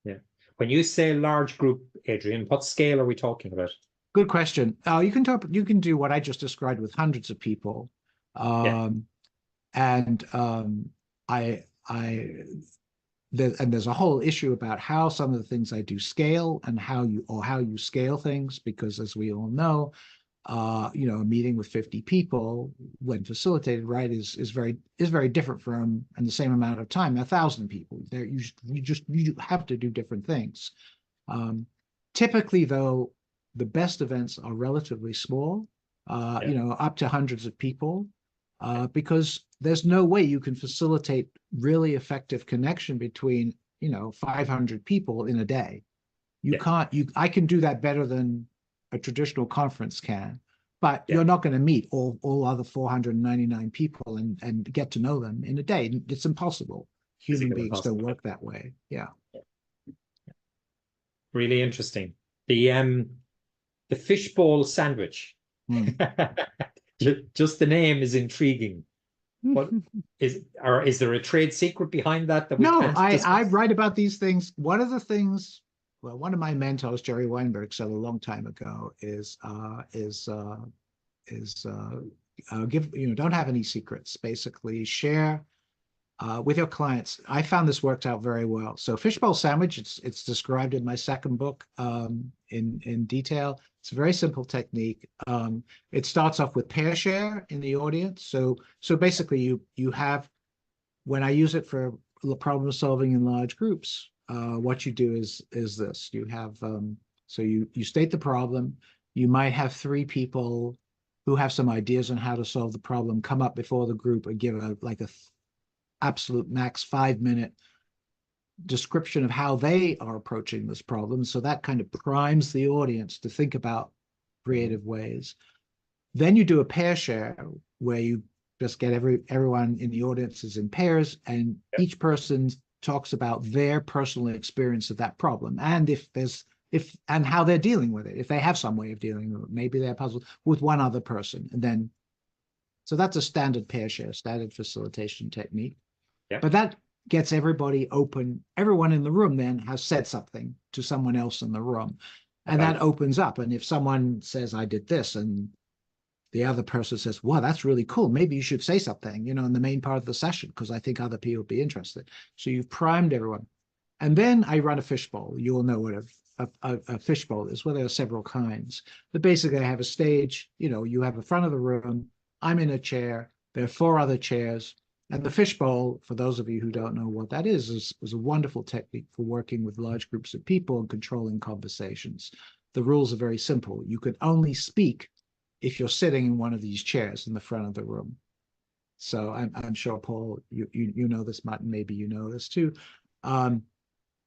Yeah. When you say large group, Adrian, what scale are we talking about? Good question. You can do what I just described with hundreds of people. Yeah. And there's a whole issue about how some of the things I do scale and how you scale things, because as we all know, a meeting with 50 people when facilitated right is very different from, in the same amount of time, 1,000 people. There you have to do different things. Typically, though, the best events are relatively small, up to hundreds of people, because there's no way you can facilitate really effective connection between 500 people in a day. You can't. I can do that better than a traditional conference can, but you're not going to meet all other 499 people and get to know them in a day. It's impossible. Human beings don't work that way. Yeah. Really interesting. The fishbowl sandwich. Just the name is intriguing. What is there a trade secret behind that we No, can't I write about these things. One of my mentors, Jerry Weinberg, said a long time ago don't have any secrets. Basically, share with your clients. I found this worked out very well. So fishbowl sandwich, it's described in my second book in detail. It's a very simple technique. It starts off with pair share in the audience. So basically you have, when I use it for problem solving in large groups, what you do is this. You have so you state the problem. You might have 3 people who have some ideas on how to solve the problem come up before the group and give a absolute max 5-minute description of how they are approaching this problem. So that kind of primes the audience to think about creative ways. Then you do a pair share where you just get everyone in the audience is in pairs, and each person talks about their personal experience of that problem, and and how they're dealing with it. If they have some way of dealing with it, maybe they're puzzled with one other person, and then so that's a standard pair share, standard facilitation technique. But that gets everybody open. Everyone in the room then has said something to someone else in the room, and that opens up. And if someone says, I did this, and the other person says, wow, that's really cool, maybe you should say something, in the main part of the session, because I think other people will be interested. So you've primed everyone. And then I run a fishbowl. You all know what a fishbowl is. Well, there are several kinds. But basically, I have a stage. You have the front of the room. I'm in a chair. There are 4 other chairs. And the fishbowl, for those of you who don't know what that is a wonderful technique for working with large groups of people and controlling conversations. The rules are very simple. You can only speak if you're sitting in one of these chairs in the front of the room. So I'm sure, Paul, you know this, Martin, maybe you know this too. And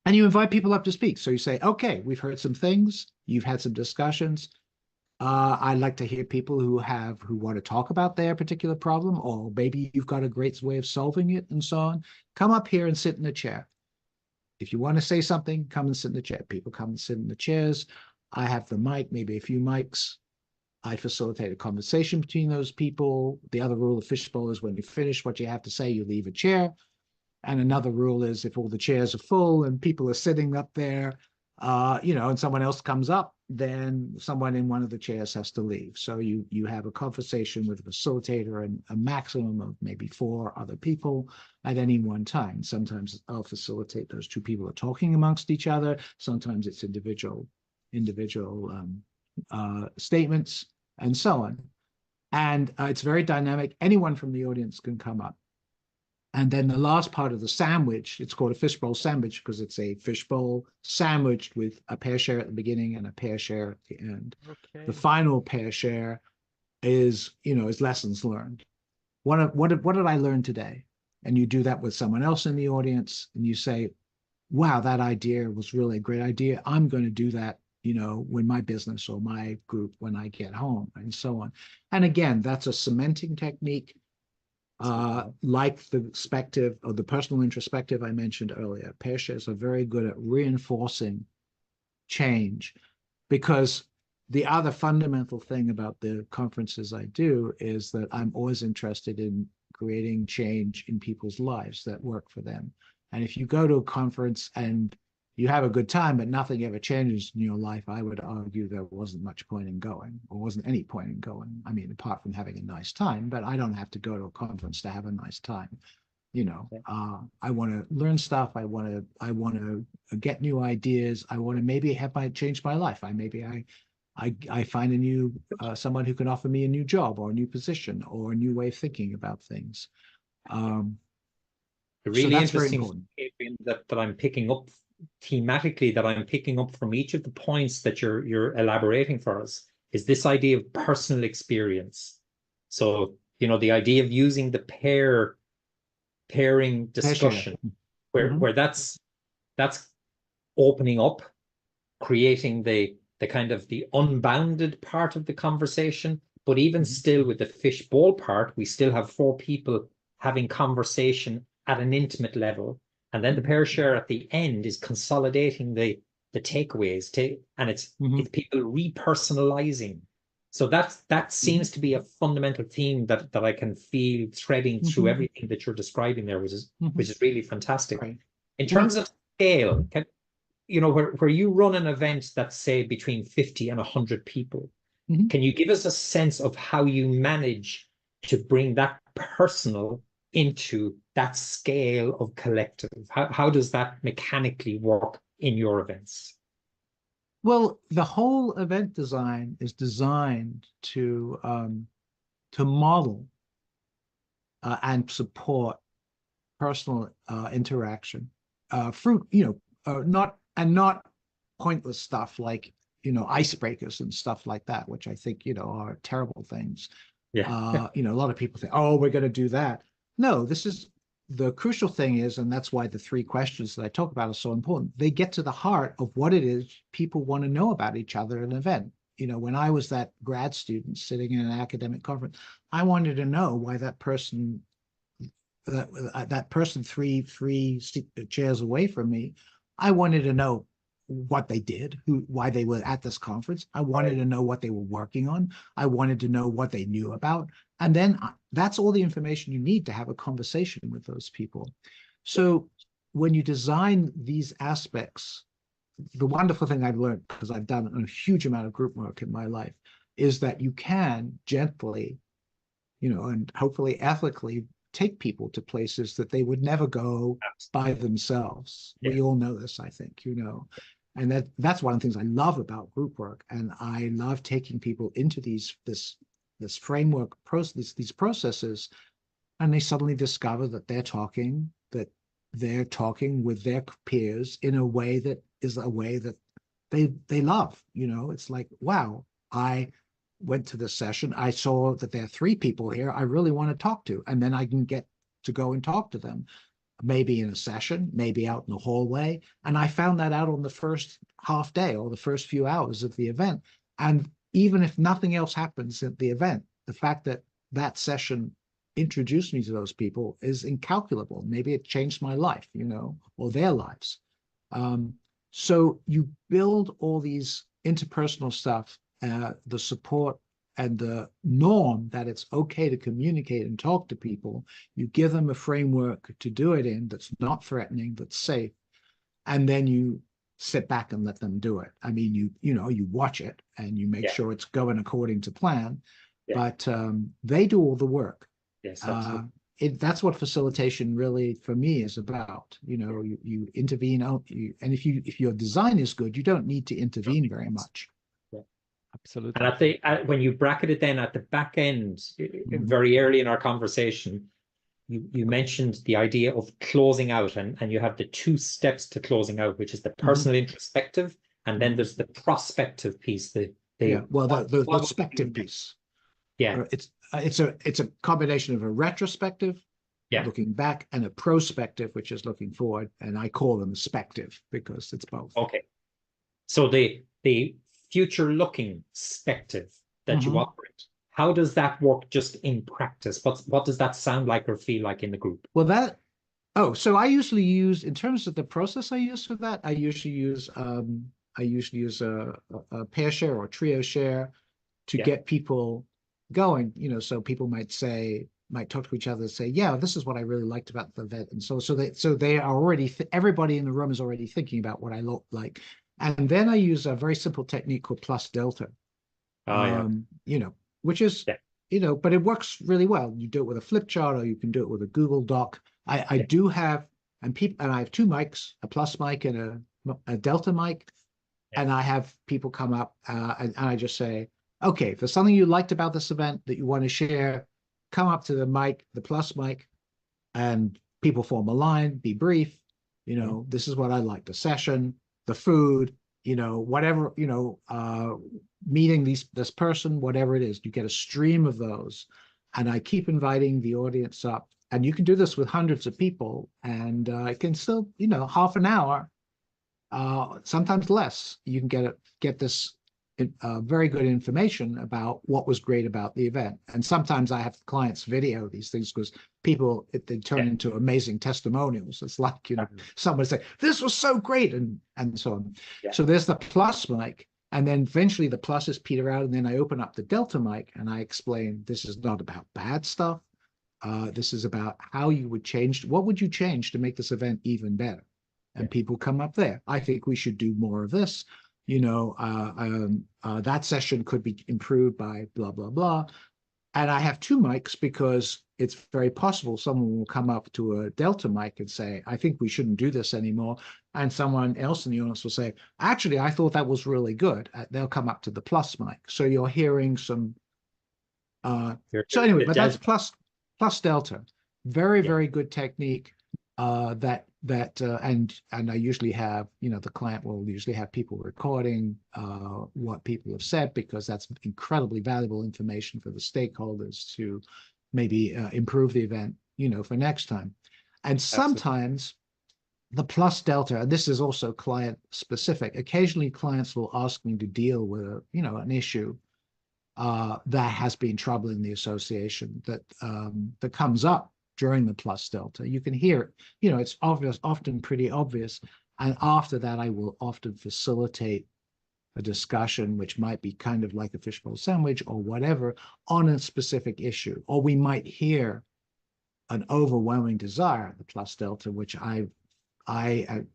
you invite people up to speak. So you say, okay, we've heard some things. You've had some discussions. I'd like to hear people who want to talk about their particular problem, or maybe you've got a great way of solving it and so on. Come up here and sit in the chair. If you want to say something, come and sit in the chair. People come and sit in the chairs. I have the mic, maybe a few mics. I facilitate a conversation between those people. The other rule of fishbowl is when you finish what you have to say, you leave a chair. And another rule is if all the chairs are full and people are sitting up there, and someone else comes up, then someone in one of the chairs has to leave. So you have a conversation with a facilitator and a maximum of maybe 4 other people at any one time. Sometimes I'll facilitate those 2 people are talking amongst each other. Sometimes it's individual statements and so on. And it's very dynamic. Anyone from the audience can come up. And then the last part of the sandwich, it's called a fishbowl sandwich because it's a fishbowl sandwiched with a pair share at the beginning and a pair share at the end. Okay. The final pair share is lessons learned. What did I learn today? And you do that with someone else in the audience, and you say, wow, that idea was really a great idea. I'm going to do that, with my business or my group when I get home, and so on. And again, that's a cementing technique. Like the perspective or the personal introspective I mentioned earlier, pair shares are very good at reinforcing change, because the other fundamental thing about the conferences I do is that I'm always interested in creating change in people's lives that work for them. And if you go to a conference and you have a good time, but nothing ever changes in your life, I would argue there wasn't much point in going, or wasn't any point in going. I mean, apart from having a nice time, but I don't have to go to a conference to have a nice time. You know, I want to learn stuff. I want to get new ideas. I want to maybe change my life. I find a new someone who can offer me a new job or a new position or a new way of thinking about things. The So really that's very interesting important. thing that I'm picking up thematically, that I'm picking up from each of the points that you're elaborating for us, is this idea of personal experience. So, you know, the idea of using the pairing discussion, where that's opening up, creating the kind of the unbounded part of the conversation, but even still with the fishbowl part, we still have four people having conversation at an intimate level, and then the pair share at the end is consolidating the takeaways, and it's people repersonalizing. So that seems to be a fundamental theme that I can feel threading through everything that you're describing there, which is really fantastic. Right. In terms of scale, you know, where you run an event that's, say, between 50 and 100 people, can you give us a sense of how you manage to bring that personal into that scale of collective? How does that mechanically work in your events? Well, the whole event design is designed to model and support personal interaction, not pointless stuff like, you know, icebreakers and stuff like that, which I think, you know, are terrible things. Yeah. You know, a lot of people think, oh, we're going to do that. No, this is the crucial thing is, and that's why the three questions that I talk about are so important. They get to the heart of what it is people want to know about each other at an event. You know, when I was that grad student sitting in an academic conference, I wanted to know why that person three chairs away from me, I wanted to know what they did, why they were at this conference. I wanted to know what they were working on. I wanted to know what they knew about. And then that's all the information you need to have a conversation with those people. So when you design these aspects, the wonderful thing I've learned, because I've done a huge amount of group work in my life, is that you can gently, you know, and hopefully ethically take people to places that they would never go by themselves. We all know this, I think, you know, and that's one of the things I love about group work. And I love taking people into this framework process, these processes, and they suddenly discover that they're talking with their peers in a way that is a way that they love. You know, it's like, wow, I went to this session. I saw that there are three people here I really want to talk to, and then I can get to go and talk to them, maybe in a session, maybe out in the hallway. And I found that out on the first half day or the first few hours of the event. And even if nothing else happens at the event, the fact that that session introduced me to those people is incalculable. Maybe it changed my life, you know, or their lives. So you build all these interpersonal stuff, the support and the norm that it's okay to communicate and talk to people. You give them a framework to do it in that's not threatening, that's safe, and then you sit back and let them do it. I mean, you watch it and you make sure it's going according to plan, but they do all the work. Yes, absolutely. That's what facilitation really, for me, is about. You know, you intervene, and if your design is good, you don't need to intervene very much. Absolutely. And when you bracket it then at the back end, very early in our conversation, you mentioned the idea of closing out, and you have the two steps to closing out, which is the personal introspective, and then there's the prospective piece. The prospective piece. Yeah, it's a combination of a retrospective, looking back, and a prospective, which is looking forward, and I call them spective because it's both. Okay, so the future-looking spective that you operate, how does that work just in practice? What does that sound like or feel like in the group? Well, so I usually use, in terms of the process I use for that, I usually use a pair share or trio share to get people going. You know, so people might say, might talk to each other and say, yeah, this is what I really liked about the event. And so they are already, everybody in the room is already thinking about what I look like. And then I use a very simple technique called plus delta, Yeah. you know, which is, Yeah. you know, but it works really well. You do it with a flip chart, or you can do it with a Google Doc. I do have, and I have two mics, a plus mic and a delta mic. And I have people come up and I just say, okay, if there's something you liked about this event that you want to share, come up to the mic, the plus mic, and people form a line, be brief. You know, this is what I like, the session, the food, you know, whatever, you know, meeting this person, whatever it is, you get a stream of those. And I keep inviting the audience up. And you can do this with hundreds of people, and it can still, you know, half an hour, sometimes less. You can get this very good information about what was great about the event. And sometimes I have clients video these things because people, they turn into amazing testimonials. It's like, you know, someone say, this was so great, and so on. So there's the plus mic, and then eventually the pluses peter out, and then I open up the delta mic and I explain, this is not about bad stuff. This is about how you would change, what would you change to make this event even better? And people come up there. I think we should do more of this. You know, that session could be improved by blah, blah, blah. And I have two mics because it's very possible someone will come up to a delta mic and say, I think we shouldn't do this anymore. And someone else in the audience will say, actually, I thought that was really good. They'll come up to the plus mic. So you're hearing some. So anyway, but that's plus delta. Very, very good technique. And I usually have, you know, the client will usually have people recording what people have said, because that's incredibly valuable information for the stakeholders to maybe improve the event, you know, for next time. And sometimes the plus delta, and this is also client specific, occasionally clients will ask me to deal with a, you know, an issue that has been troubling the association, that comes up during the plus delta. You can hear it, you know, it's obvious, often pretty obvious. And after that, I will often facilitate a discussion, which might be kind of like a fishbowl sandwich or whatever, on a specific issue. Or we might hear an overwhelming desire, the plus delta, which I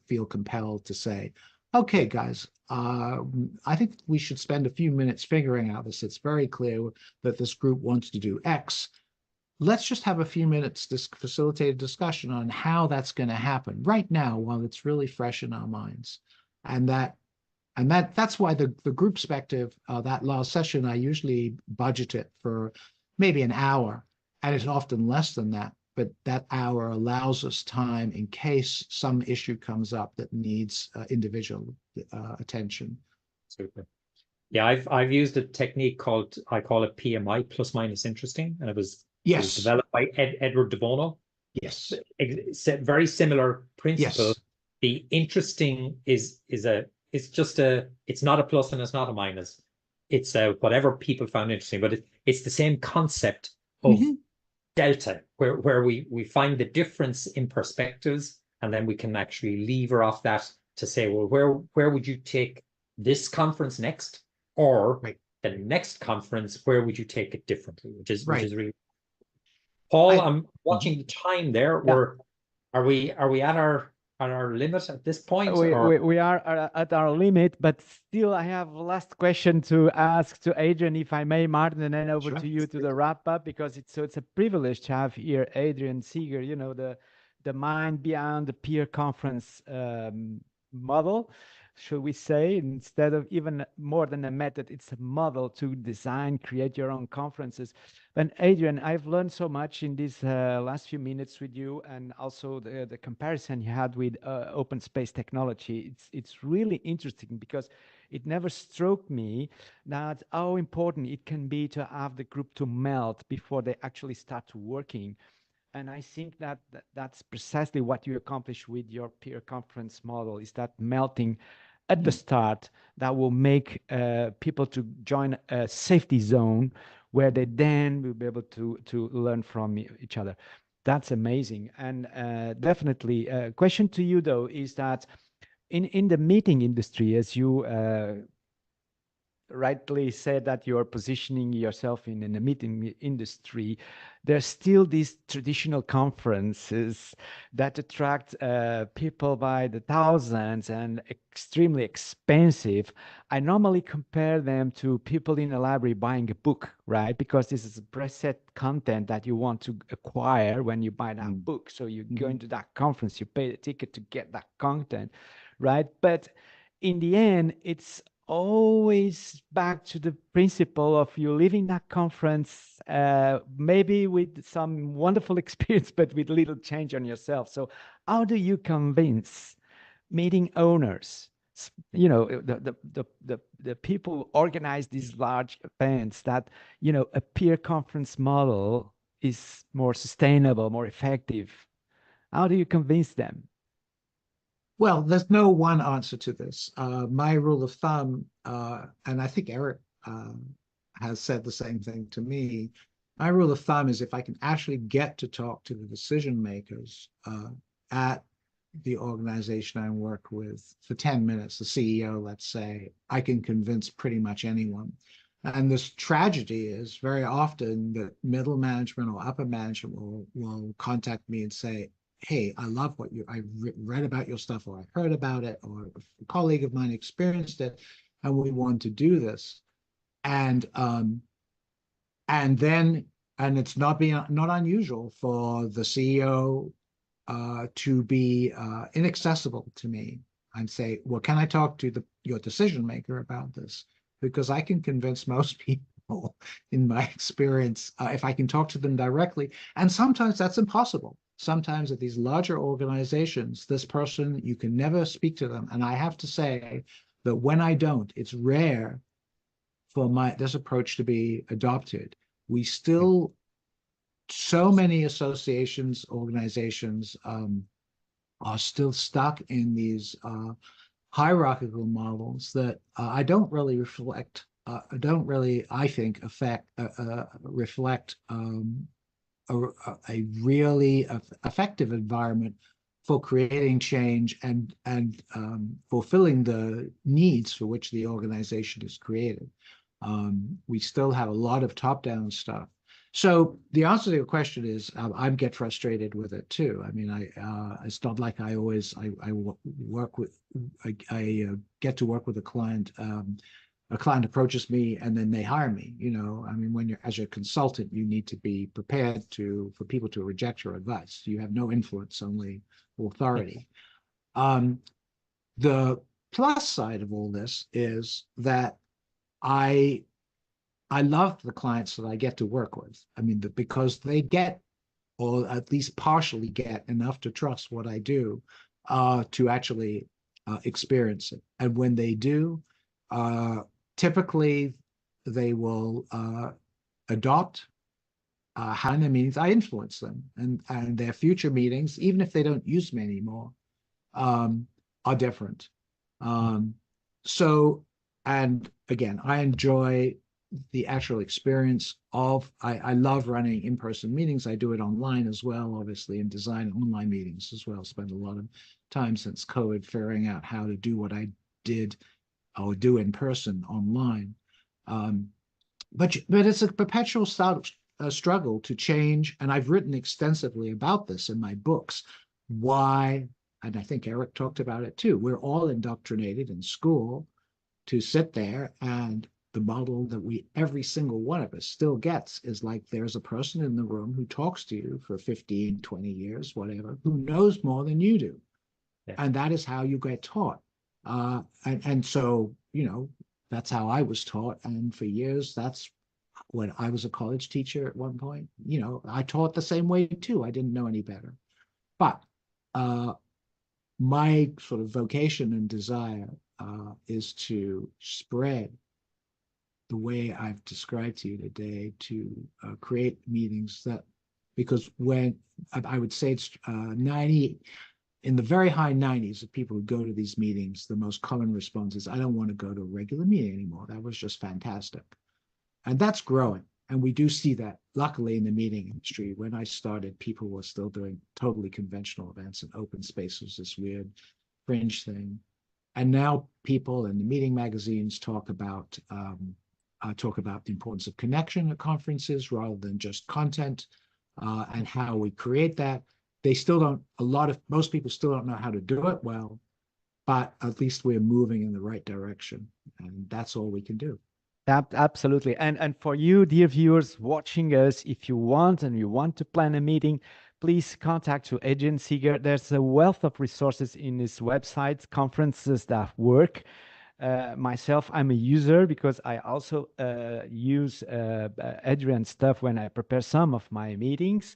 feel compelled to say, okay, guys, I think we should spend a few minutes figuring out this. It's very clear that this group wants to do X. Let's just have a few minutes to facilitate a discussion on how that's going to happen right now while it's really fresh in our minds. And that's why the group perspective, that last session, I usually budget it for maybe an hour, and it's often less than that. But that hour allows us time in case some issue comes up that needs individual attention. Super. Yeah, I've used a technique called, I call it PMI, plus minus interesting, and it was developed by Edward de Bono. Yes. It's a very similar principle. Yes. The interesting is it's not a plus and it's not a minus. It's whatever people found interesting, but it's the same concept of delta, where we find the difference in perspectives, and then we can actually lever off that to say, well, where would you take this conference next, or the next conference, where would you take it differently? Which is really. Paul, I'm watching the time there. Are we at our limit at this point? We are at our limit, but still I have a last question to ask to Adrian, if I may, Martin, and then over to you to the wrap up, because it's a privilege to have here Adrian Segar, you know, the mind beyond the peer conference model, should we say, instead of even more than a method, it's a model to design, create your own conferences. And Adrian, I've learned so much in these last few minutes with you, and also the comparison you had with open space technology. It's really interesting, because it never struck me that how important it can be to have the group to melt before they actually start working. And I think that's precisely what you accomplish with your peer conference model, is that melting at the start that will make people to join a safety zone where they then will be able to learn from each other. That's amazing. And definitely, a question to you, though, is that in the meeting industry, as you rightly said that you're positioning yourself in the meeting industry, there's still these traditional conferences that attract people by the thousands and extremely expensive. I normally compare them to people in a library buying a book, right? Because this is a preset content that you want to acquire when you buy that book. So you go into that conference, you pay the ticket to get that content, right? But in the end, it's always back to the principle of you leaving that conference, maybe with some wonderful experience, but with little change on yourself. So how do you convince meeting owners, the people who organize these large events, that, a peer conference model is more sustainable, more effective? How do you convince them? Well, there's no one answer to this. My rule of thumb, and I think Eric has said the same thing to me. My rule of thumb is if I can actually get to talk to the decision makers at the organization I work with for 10 minutes, the CEO, let's say, I can convince pretty much anyone. And this tragedy is very often that middle management or upper management will contact me and say, hey, I love what I read about your stuff, or I heard about it, or a colleague of mine experienced it, and we want to do this. And it's not unusual for the CEO to be inaccessible to me and say, well, can I talk to your decision maker about this? Because I can convince most people in my experience if I can talk to them directly. And sometimes that's impossible. Sometimes at these larger organizations, this person, you can never speak to them. And I have to say that when I don't, it's rare for this approach to be adopted. We still, so many associations, organizations are still stuck in these hierarchical models that I don't really reflect, I think, reflect a really effective environment for creating change and fulfilling the needs for which the organization is created. We still have a lot of top-down stuff. So the answer to your question is, I get frustrated with it too. I mean, it's not like I get to work with a client. A client approaches me and then they hire me. I mean, when as a consultant, you need to be prepared for people to reject your advice. You have no influence, only authority. The plus side of all this is that I love the clients that I get to work with. I mean, because they get, or at least partially get, enough to trust what I do to actually experience it. And when they do, typically they will adopt how in their meetings I influence them, and their future meetings, even if they don't use me anymore, are different. So, and again, I enjoy the actual experience of, I love running in-person meetings. I do it online as well, obviously, and design online meetings as well. Spend a lot of time since COVID figuring out how to do what I did or do in person online. But it's a perpetual struggle to change. And I've written extensively about this in my books. Why, and I think Eric talked about it too, we're all indoctrinated in school to sit there, and the model that every single one of us still gets is like, there's a person in the room who talks to you for 15, 20 years, whatever, who knows more than you do. Yeah. And that is how you get taught. And so, that's how I was taught. And for years, that's when I was a college teacher at one point, I taught the same way too. I didn't know any better. But my sort of vocation and desire is to spread the way I've described to you today, to create meetings because when I would say it's 90, in the very high 90s of people who go to these meetings, the most common response is, I don't want to go to a regular meeting anymore. That was just fantastic. And that's growing. And we do see that, luckily, in the meeting industry. When I started, people were still doing totally conventional events, and open space was this weird fringe thing. And now people in the meeting magazines talk about the importance of connection at conferences rather than just content, and how we create that. They still don't, most people still don't know how to do it well, but at least we're moving in the right direction, and that's all we can do. Absolutely. And for you, dear viewers watching us, if you want and you want to plan a meeting, please contact to Adrian Segar. There's a wealth of resources in his website, conferences that work. Myself, I'm a user because I also use Adrian's stuff when I prepare some of my meetings.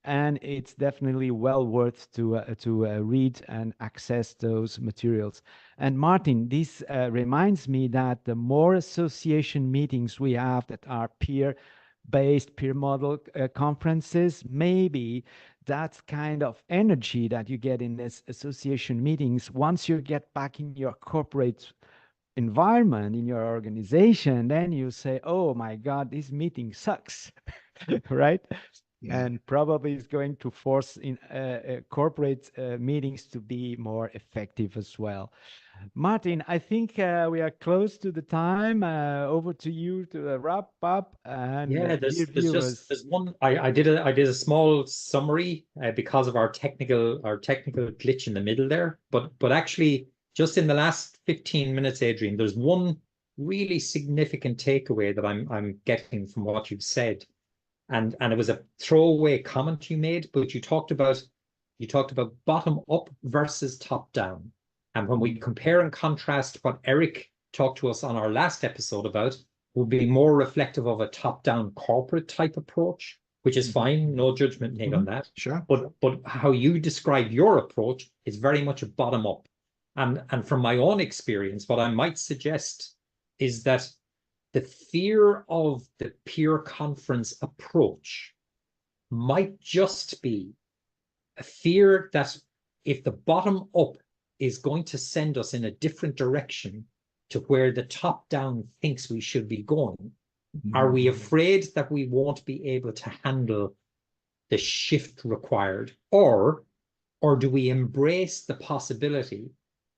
And it's definitely well worth to read and access those materials. And Martin, this reminds me that the more association meetings we have that are peer-based, peer model conferences, maybe that kind of energy that you get in this association meetings, once you get back in your corporate environment, in your organization, then you say, oh my God, this meeting sucks, right? Yeah. And probably is going to force in corporate meetings to be more effective as well. Martin, I think we are close to the time. Over to you to wrap up. And Yeah, dear viewers, there's one. I did a small summary because of our technical glitch in the middle there. But actually, just in the last 15 minutes, Adrian, there's one really significant takeaway that I'm getting from what you've said. And it was a throwaway comment you made, but you talked about bottom up versus top down. And when we compare and contrast what Eric talked to us on our last episode about, would be more reflective of a top down corporate type approach, which is fine, no judgment made on that. Sure. But how you describe your approach is very much a bottom up. And from my own experience, what I might suggest is that the fear of the peer conference approach might just be a fear that if the bottom up is going to send us in a different direction to where the top down thinks we should be going, are we afraid that we won't be able to handle the shift required? Or do we embrace the possibility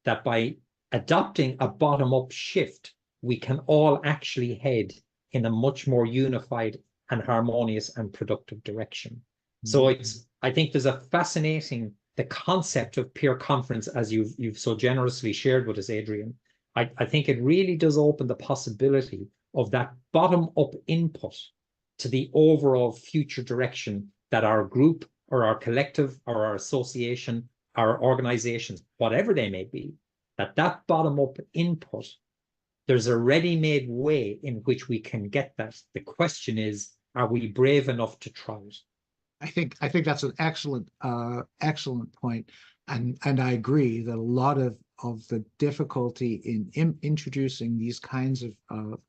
that by adopting a bottom up shift, we can all actually head in a much more unified and harmonious and productive direction? So I think there's a fascinating, the concept of peer conference, as you've so generously shared with us, Adrian. I think it really does open the possibility of that bottom up input to the overall future direction that our group or our collective or our association, our organizations, whatever they may be, that bottom up input, there's a ready-made way in which we can get that. The question is, are we brave enough to try it? I think that's an excellent point, and I agree that a lot of the difficulty in introducing these kinds of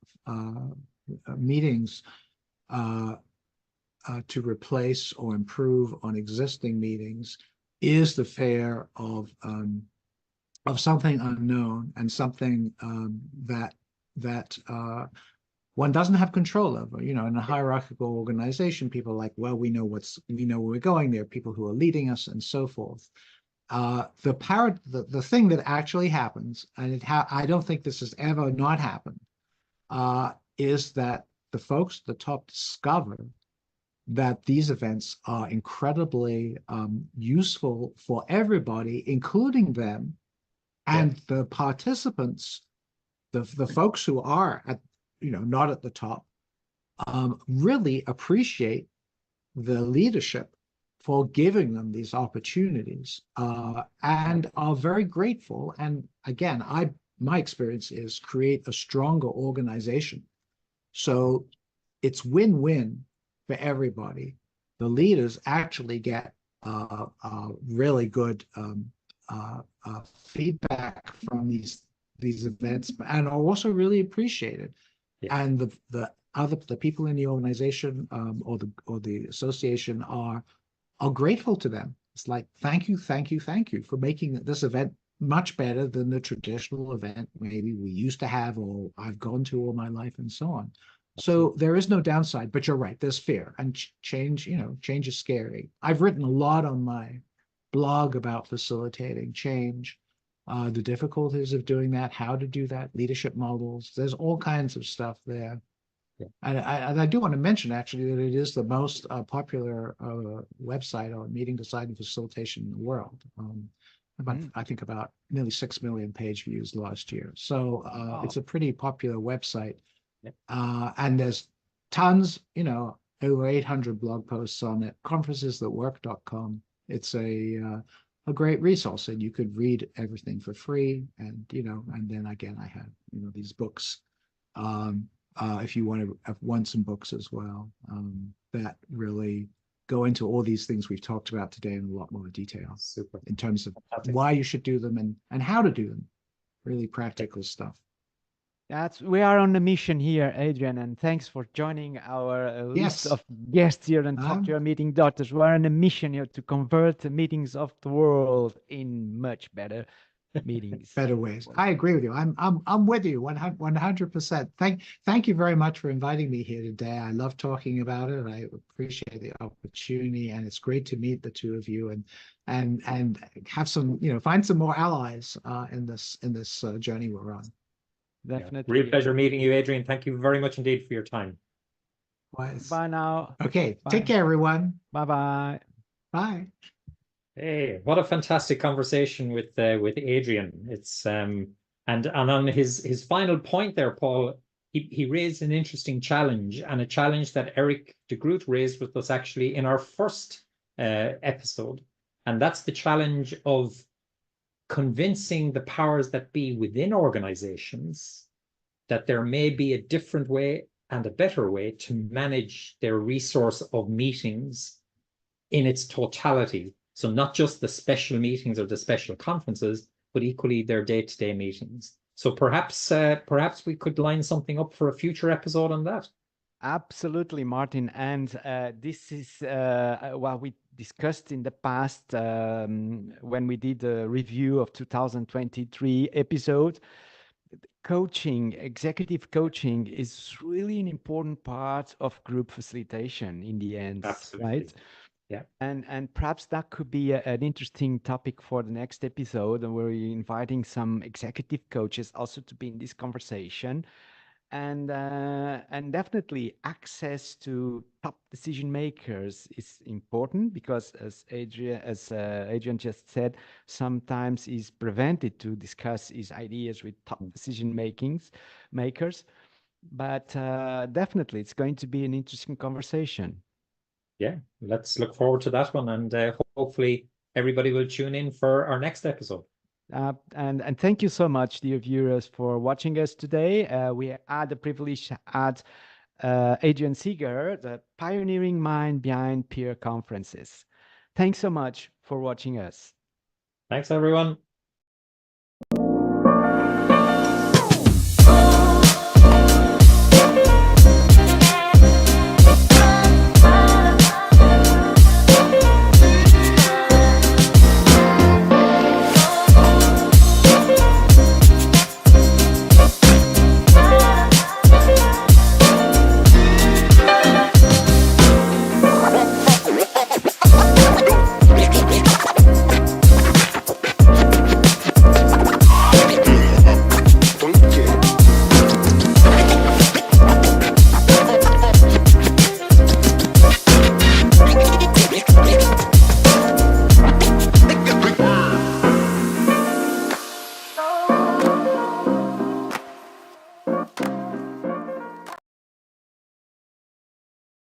meetings to replace or improve on existing meetings is the fear of something unknown and something that one doesn't have control over. You know, in a hierarchical organization, people are like, well, we know where we're going. There are people who are leading us, and so forth. The thing that actually happens, and I don't think this has ever not happened, is that the folks at the top discover that these events are incredibly useful for everybody, including them, and the participants, the folks who are not at the top, really appreciate the leadership for giving them these opportunities, and are very grateful. And again, my experience is create a stronger organization. So it's win-win for everybody. The leaders actually get really good feedback from these events, and are also really appreciated. Yeah. And the people in the organization or the association are grateful to them. It's like, thank you for making this event much better than the traditional event maybe we used to have, or I've gone to all my life, and so on. So there is no downside, but you're right, there's fear, and change is scary. I've written a lot on my blog about facilitating change, the difficulties of doing that, how to do that, leadership models. There's all kinds of stuff there. Yeah. And I do want to mention actually that it is the most popular website on meeting design and facilitation in the world. I think about nearly 6 million page views last year. So it's a pretty popular website. Yeah. And there's tons, over 800 blog posts on it, conferencesthatwork.com. It's a great resource, and you could read everything for free. And, and then again, I have, these books. If you want some books as well, that really go into all these things we've talked about today in a lot more detail. Super. In terms of Fantastic. why you should do them and how to do them. Really practical stuff. We are on a mission here, Adrian, and thanks for joining our list Yes. of guests here and Talk to Your Meeting Doctors. We are on a mission here to convert the meetings of the world in much better meetings. Better ways. I agree with you. I'm with you 100%. Thank you very much for inviting me here today. I love talking about it. I appreciate the opportunity, and it's great to meet the two of you and have some, find some more allies in this journey we're on. Definitely. Real pleasure meeting you, Adrian. Thank you very much indeed for your time. Bye now. Okay. Bye. Take care, everyone. Bye-bye. Bye. Hey, what a fantastic conversation with Adrian. It's and on his final point there, Paul, he raised an interesting challenge, and a challenge that Eric de Groot raised with us actually in our first episode, and that's the challenge of convincing the powers that be within organizations that there may be a different way and a better way to manage their resource of meetings in its totality. So not just the special meetings or the special conferences, but equally their day-to-day meetings. So perhaps we could line something up for a future episode on that. Absolutely, Martin. And this is what we discussed in the past when we did a review of 2023 episode. Coaching, executive coaching is really an important part of group facilitation in the end, Absolutely. right? Yeah. And perhaps that could be an interesting topic for the next episode, and we're inviting some executive coaches also to be in this conversation. And definitely access to top decision makers is important, because as Adrian just said, sometimes he's prevented to discuss his ideas with top decision makers. But definitely it's going to be an interesting conversation. Yeah, let's look forward to that one, and hopefully everybody will tune in for our next episode. And thank you so much, dear viewers, for watching us today. We had the privilege to add Adrian Segar, the pioneering mind behind peer conferences. Thanks so much for watching us. Thanks, everyone.